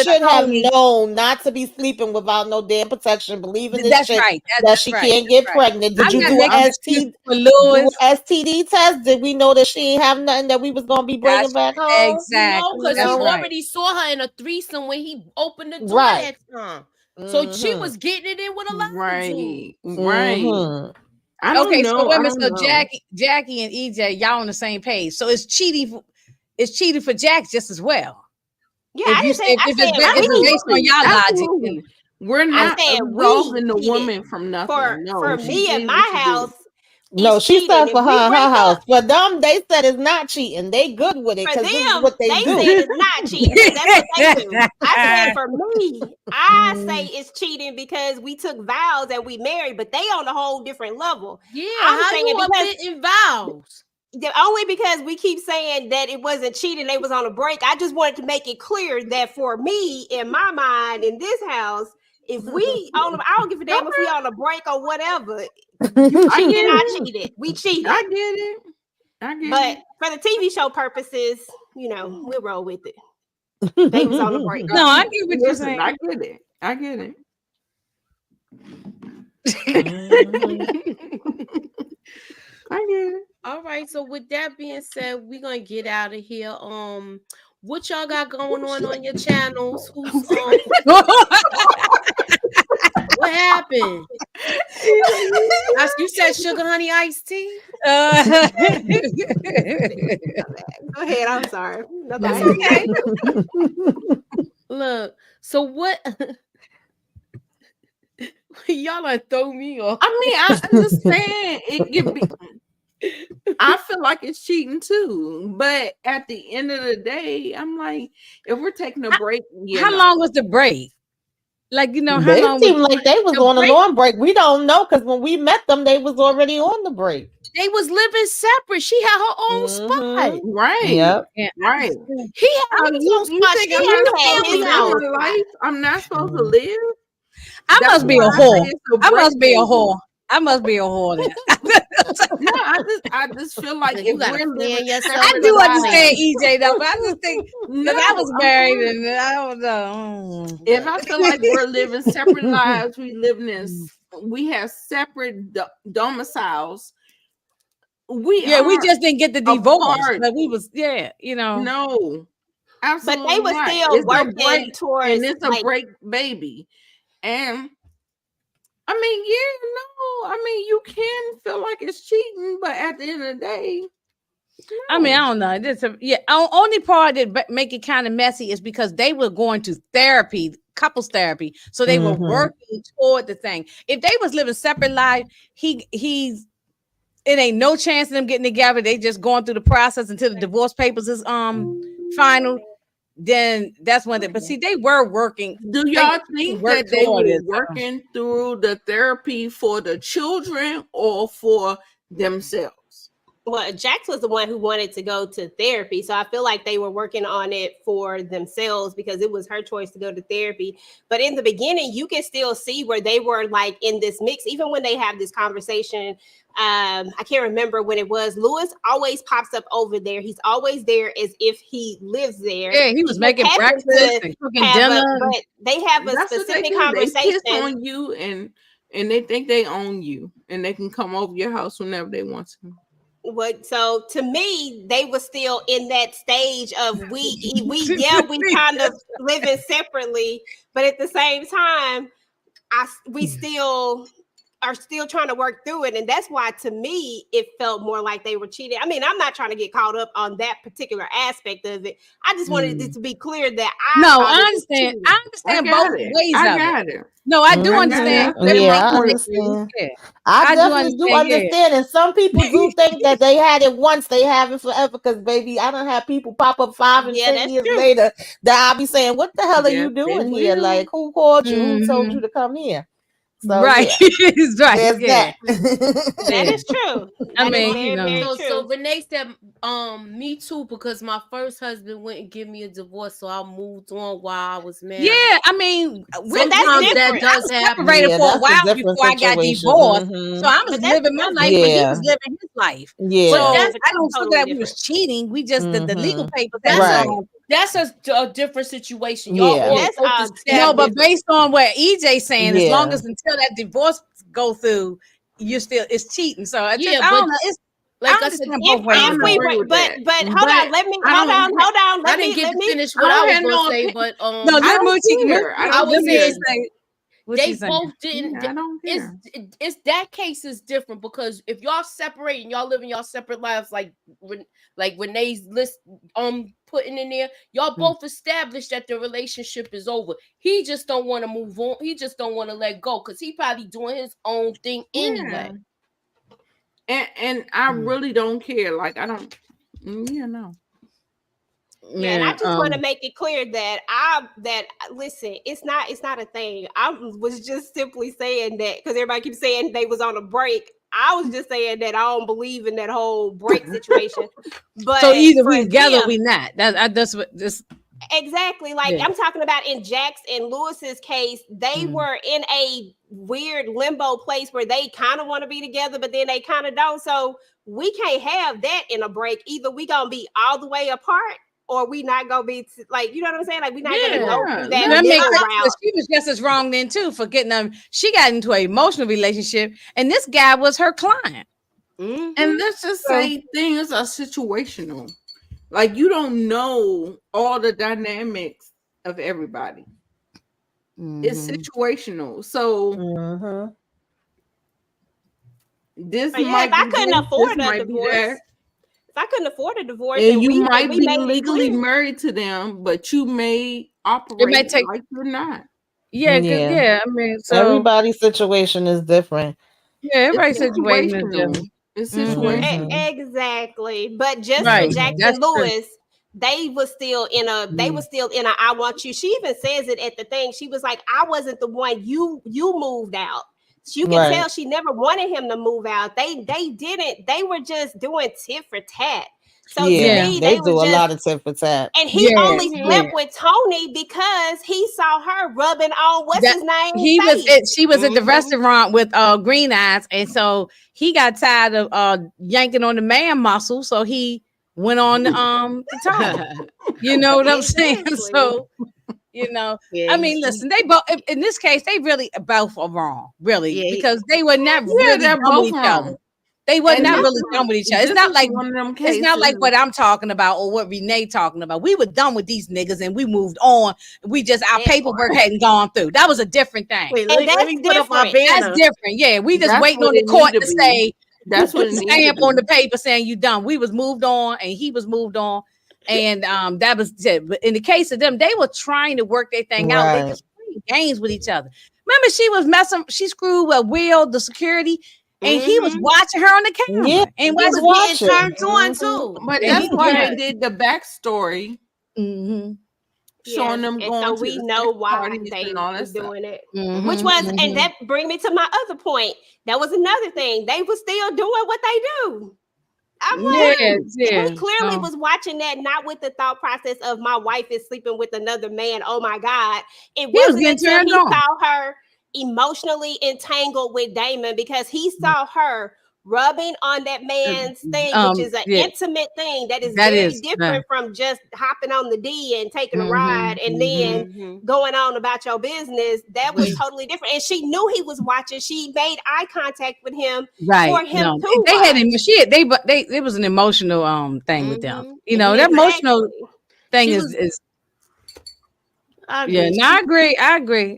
should have known not to be sleeping without no damn protection, believing this shit that she can't get pregnant. Did you do an STD test? Did we know that she ain't have nothing that we was gonna be bringing back home? Exactly. Because he already saw her in a threesome when he opened the door that time. So she was getting it in with a lot. Right. Okay, so women, so Jackie and EJ, y'all on the same page. So it's cheating. It's cheating for Jack just as well. Yeah, if it's based on y'all logic, we're not absolving the woman from nothing. For me in my house. No, she said for her in her house. For them, they said it's not cheating. They good with it because this is what they do. Said it's not cheating. That's what they do. I said for me, I say it's cheating because we took vows and we married, but they on a whole different level. Yeah, how you in vows? Only because we keep saying that it wasn't cheating, they was on a break. I just wanted to make it clear that for me, in my mind, in this house, if we I don't give a damn if we on a break or whatever. I cheated. We cheated. I get it. But for the TV show purposes, we'll roll with it. They was on the break. No, I get what you're saying. I get it. I get it. I get it. All right. So with that being said, we're gonna get out of here. What y'all got going on your channels? Who's what happened? You said sugar honey iced tea? Go ahead. I'm sorry. That's okay. Look, so what y'all are throw me off. I mean, I understand it can be. I feel like it's cheating too, but at the end of the day, I'm like, if we're taking a break, how long was the break? Like, how they long? Seemed like they was on a long break. We don't know because when we met them, they was already on the break. They was living separate. She had her own spot. Right. Yep. Right. He had his own spot. She had the family house. Life I'm not supposed to live. I must be a whore. I must be a whore. I must be a whore. No, I just feel like if we're living I do understand EJ though, but I just think because I was married and I don't know. If I feel like we're living separate lives, we have separate domiciles. We just didn't get the divorce. But we was No, absolutely. But they were still working towards, and it's a break, baby. And I mean, you can feel like it's cheating, but at the end of the day, I mean, I don't know. Only part that make it kind of messy is because they were going to therapy, couples therapy, so they were working toward the thing. If they was living separate life, it ain't no chance of them getting together. They just going through the process until the divorce papers is final. Then that's when but see, they were working. Do y'all think that they were working through the therapy for the children or for themselves? Well, Jax was the one who wanted to go to therapy. So I feel like they were working on it for themselves because it was her choice to go to therapy. But in the beginning, you can still see where they were like in this mix, even when they have this conversation. I can't remember when it was. Lewis always pops up over there. He's always there as if he lives there. Yeah, he was making breakfast and cooking dinner. But they have a specific conversation. They piss on you and they think they own you and they can come over your house whenever they want to. So to me, they were still in that stage of we kind of living separately, but at the same time, we still are still trying to work through it. And that's why, to me, it felt more like they were cheating. I mean, I'm not trying to get caught up on that particular aspect of it. I just wanted it to be clear that I understand. I understand both ways of it. No, I do understand. I understand. I definitely do understand. And some people do think that they had it once, they have it forever. Because, baby, I don't have people pop up 5 and 10 years later that I'll be saying, what the hell are you doing here? Like, who called you? Who told you to come here? So right. yeah, It's right. there's Yeah. that. That is true. I That is mean, very, you know. very So, true. so Renee said, me too, because my first husband wouldn't give me a divorce, so I moved on while I was married. Yeah, I mean, Sometimes that's that different. does happen. separated Yeah, for a that's a while different before I got situation. divorced. Mhm. So I was But that's- living my that's life, but he Yeah. was living his life. Yeah. So that's- I don't totally look at we different. was cheating. We just the legal Mhm. papers. That's Right. that's a different situation. Y'all Yeah. all That's both all established. No, but based on what EJ's saying, as long Yeah. as until that divorce go through, you're still it's cheating. So I just Yeah, I but don't know. It's like I I said, understand both ways. If we agree were, with but that. hold But on, let me I hold don't- on. I didn't get to finish what I I don't was have gonna no say, opi- but No, let I don't Moochie. care. I I don't was care. saying What they you saying? both didn't. Yeah, I don't It's care. it's that case is different because if y'all separate and y'all living y'all separate lives, like Renee's list putting in there, y'all both established that the relationship is over. He just don't want to move on. He just don't want to let go because he probably doing his own thing anyway. And I really don't care. Like I don't. Yeah, no. Yeah, and I just want to make it clear that listen, it's not a thing. I was just simply saying that because everybody keeps saying they was on a break. I was just saying that I don't believe in that whole break situation. But So either for we together, them, or we not. That's what this. exactly. Like Yeah. I'm talking about in Jax and Lewis's case, they were in a weird limbo place where they kind of want to be together, but then they kind of don't. So we can't have that in a break. Either we gonna be all the way apart, or we not gonna be like, you know what I'm saying? Like we're not gonna go through that That makes middle sense, route. 'cause she was just as wrong then too for getting them. She got into an emotional relationship, and this guy was her client. And let's just say things are situational. Like you don't know all the dynamics of everybody. It's situational. So this But yeah, might if I be couldn't this, afford this a might be divorce, that. if I couldn't afford a divorce, And you might we be made it legally clear. married to them, but you may operate take- like you're not. Yeah, Yeah. I mean, so Everybody's situation is different. yeah, everybody's It's situation is situational. different. It's Mhm. situational. Exactly. But just Right. for Jackson That's true. Lewis, they was still in a I want you. She even says it at the thing. She was like, I wasn't the one, you moved out. So you can Right. tell she never wanted him to move out. They didn't, they were just doing tit for tat. So Yeah, to me, they they do were a just, lot of tit for tat. and he Yeah, only slept with Tony because he saw her rubbing on what's his name? She was at the restaurant with Green Eyes, and so he got tired of yanking on the man muscle, so he went on to Tony. You know what I'm saying? So I mean, listen, they both in this case they really both are wrong, really, because they were not really they're done with both each wrong. other. They were And not this really was- done with each other. It's this not was like one of them it's not like cases- what I'm talking about or what Renee talking about. We were done with these niggas and we moved on. We just our paperwork hadn't gone through. That was a different thing. Wait, And let me put up my different. banner. That's different. Yeah, we just That's waiting what on the it court need to to be. say That's what put it the need to stamp be. on the paper saying you done. We was moved on and he was moved on. And that was it. But in the case of them, they were trying to work their thing out. They Right. just playing games with each other. Remember, she screwed with Will, the security, and he was watching her on the camera. Yeah, And he was was Watching. watching. Turned on too. But And that's he- why yeah. they did the backstory, Mm-hmm. showing them and going so to we the know sex why parties they and all were that stuff. doing it. Mm-hmm. Which was, and that bring me to my other point. That was another thing. They were still doing what they do. I'm like, he clearly was watching that, not with the thought process of my wife is sleeping with another man. Oh my God. It was wasn't getting until turned he on. saw her emotionally entangled with Damon because he saw her rubbing on that man's thing, which is an intimate thing that is very different from just hopping on the D and taking a ride and then going on about your business. That was totally different. And she knew he was watching. She made eye contact with him for him to they had watch. it was an emotional thing with them. You know, Exactly. that emotional thing She is I agree. yeah, no,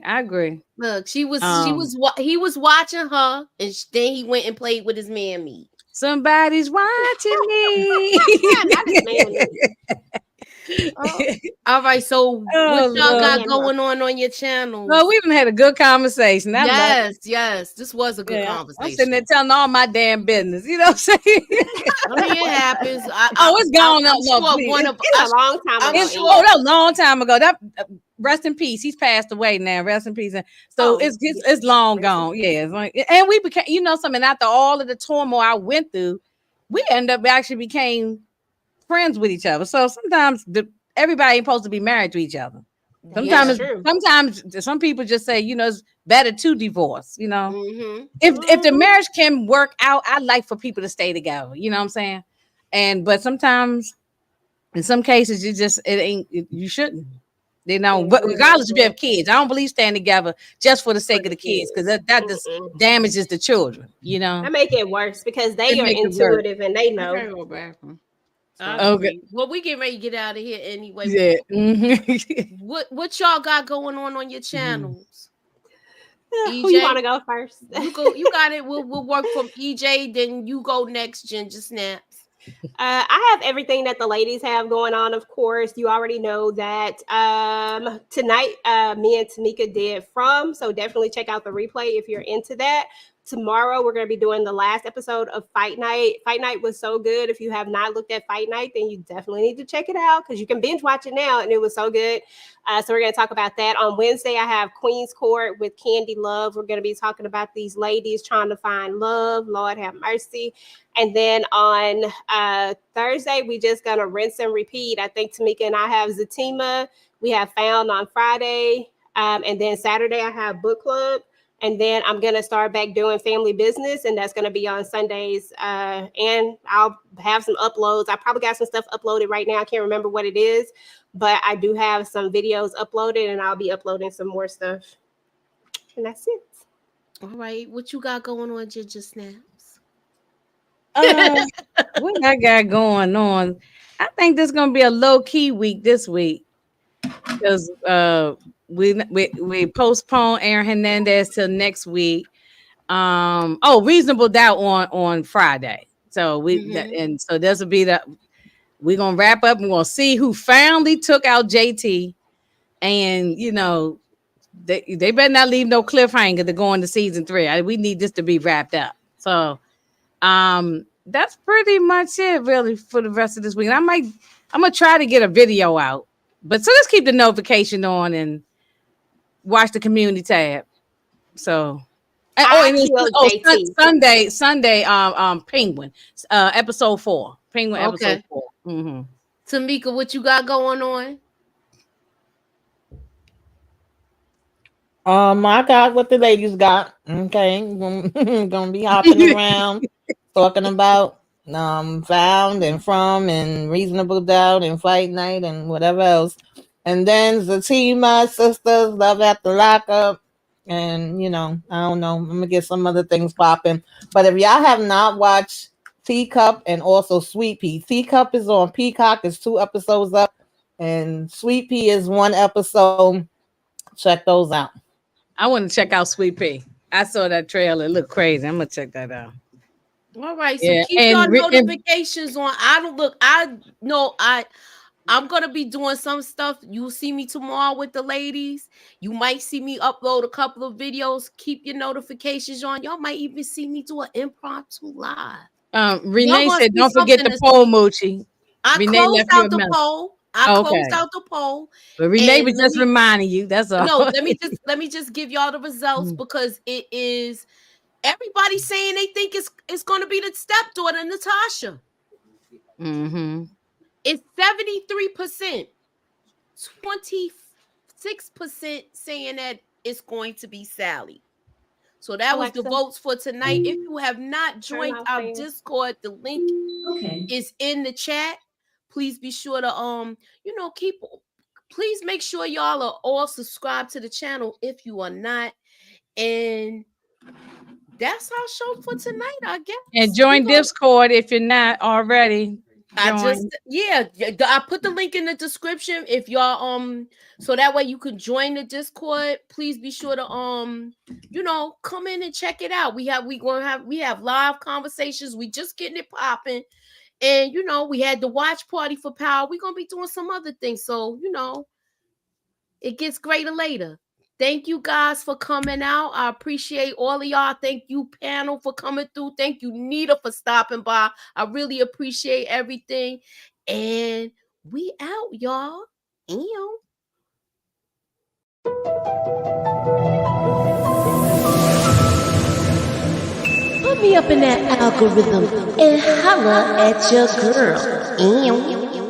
I agree. Look, he was watching her, and then he went and played with his man meat. Somebody's watching me. Not his man meat. All right, so what y'all got going on your channel? Well, we even had a good conversation. Yes, this was a good I'm conversation. sitting there telling all my damn business. You know what I'm saying? I mean, it happens. It's gone up. It's a long time ago. That was a long time ago. rest in peace. He's passed away now. Rest in peace. And so yeah. it's long gone. Yeah. And we became, something after all of the turmoil I went through, we actually became friends with each other. So sometimes everybody ain't supposed to be married to each other. Sometimes some people just say, it's better to divorce, If the marriage can work out, I like for people to stay together, you know what I'm saying? But sometimes in some cases you shouldn't. But regardless if you have kids, I don't believe staying together just for the sake of the kids, because that just damages the children, That make it worse because they are intuitive and they know. Okay. Well, we get ready to get out of here anyway. Yeah. What y'all got going on your channels? Who you want to go first? You got it. We'll work from EJ. Then you go next, Ginger Snaps. I have everything that the ladies have going on. Of course, you already know that tonight me and Tamika did From, so definitely check out the replay if you're into that. Tomorrow we're going to be doing the last episode of Fight Night. Fight Night was so good. If you have not looked at Fight Night, then you definitely need to check it out because you can binge watch it now, and it was so good. So we're going to talk about that. On Wednesday, I have Queen's Court with Candy Love. We're going to be talking about these ladies trying to find love. Lord have mercy. And then on Thursday, we just going to rinse and repeat. I think Tamika and I have Zatima. We have Found on Friday. And then Saturday, I have Book Club. And then I'm going to start back doing Family Business, and that's going to be on Sundays. And I'll have some uploads. I probably got some stuff uploaded right now. I can't remember what it is, but I do have some videos uploaded, and I'll be uploading some more stuff. And that's it. All right. What you got going on, Ginger Snaps? What I got going on? I think this is going to be a low-key week this week because we postpone Aaron Hernandez till next week. Reasonable Doubt on Friday. So so this will be we're gonna wrap up and we're gonna see who finally took out JT. And they better not leave no cliffhanger to go into season 3. We need this to be wrapped up. So that's pretty much it really for the rest of this week. I'm gonna try to get a video out. But so let's keep the notification on and watch the community tab. So Sunday, Penguin, episode 4. Penguin episode 4. Mm-hmm. Tamika, what you got going on? I got what the ladies got. Okay, gonna be hopping around, talking about Found and From and Reasonable Doubt and Fight Night and whatever else. And then Zatima's Sisters, Love at the Lockup. And, I don't know. I'm going to get some other things popping. But if y'all have not watched Teacup and also Sweet Pea, Teacup is on Peacock. It's 2 episodes up. And Sweet Pea is 1 episode. Check those out. I want to check out Sweet Pea. I saw that trailer. It looked crazy. I'm going to check that out. All right. So keep your notifications on. I'm going to be doing some stuff. You'll see me tomorrow with the ladies. You might see me upload a couple of videos. Keep your notifications on. Y'all might even see me do an impromptu live. Renee said, don't forget the poll, Moochie. I closed out the poll. Closed out the poll. But Renee was just reminding you. That's all. No, let me just give y'all the results because it is everybody saying they think it's going to be the stepdaughter, Natasha. Mm-hmm. It's 73%, 26% saying that it's going to be Sally. So that was the votes for tonight. If you have not joined our Discord, the link is in the chat. Please be sure to please make sure y'all are all subscribed to the channel if you are not. And that's our show for tonight, I guess. And join Discord if you're not already. I put the link in the description if y'all so that way you can join the Discord. Please be sure to come in and check it out. We have live conversations. We just getting it popping. And we had the watch party for Power. We're gonna be doing some other things. So it gets greater later. Thank you guys for coming out. I appreciate all of y'all. Thank you, panel, for coming through. Thank you, Nita, for stopping by. I really appreciate everything. And we out, y'all. Ew. Put me up in that algorithm and holla at your girl. Ew.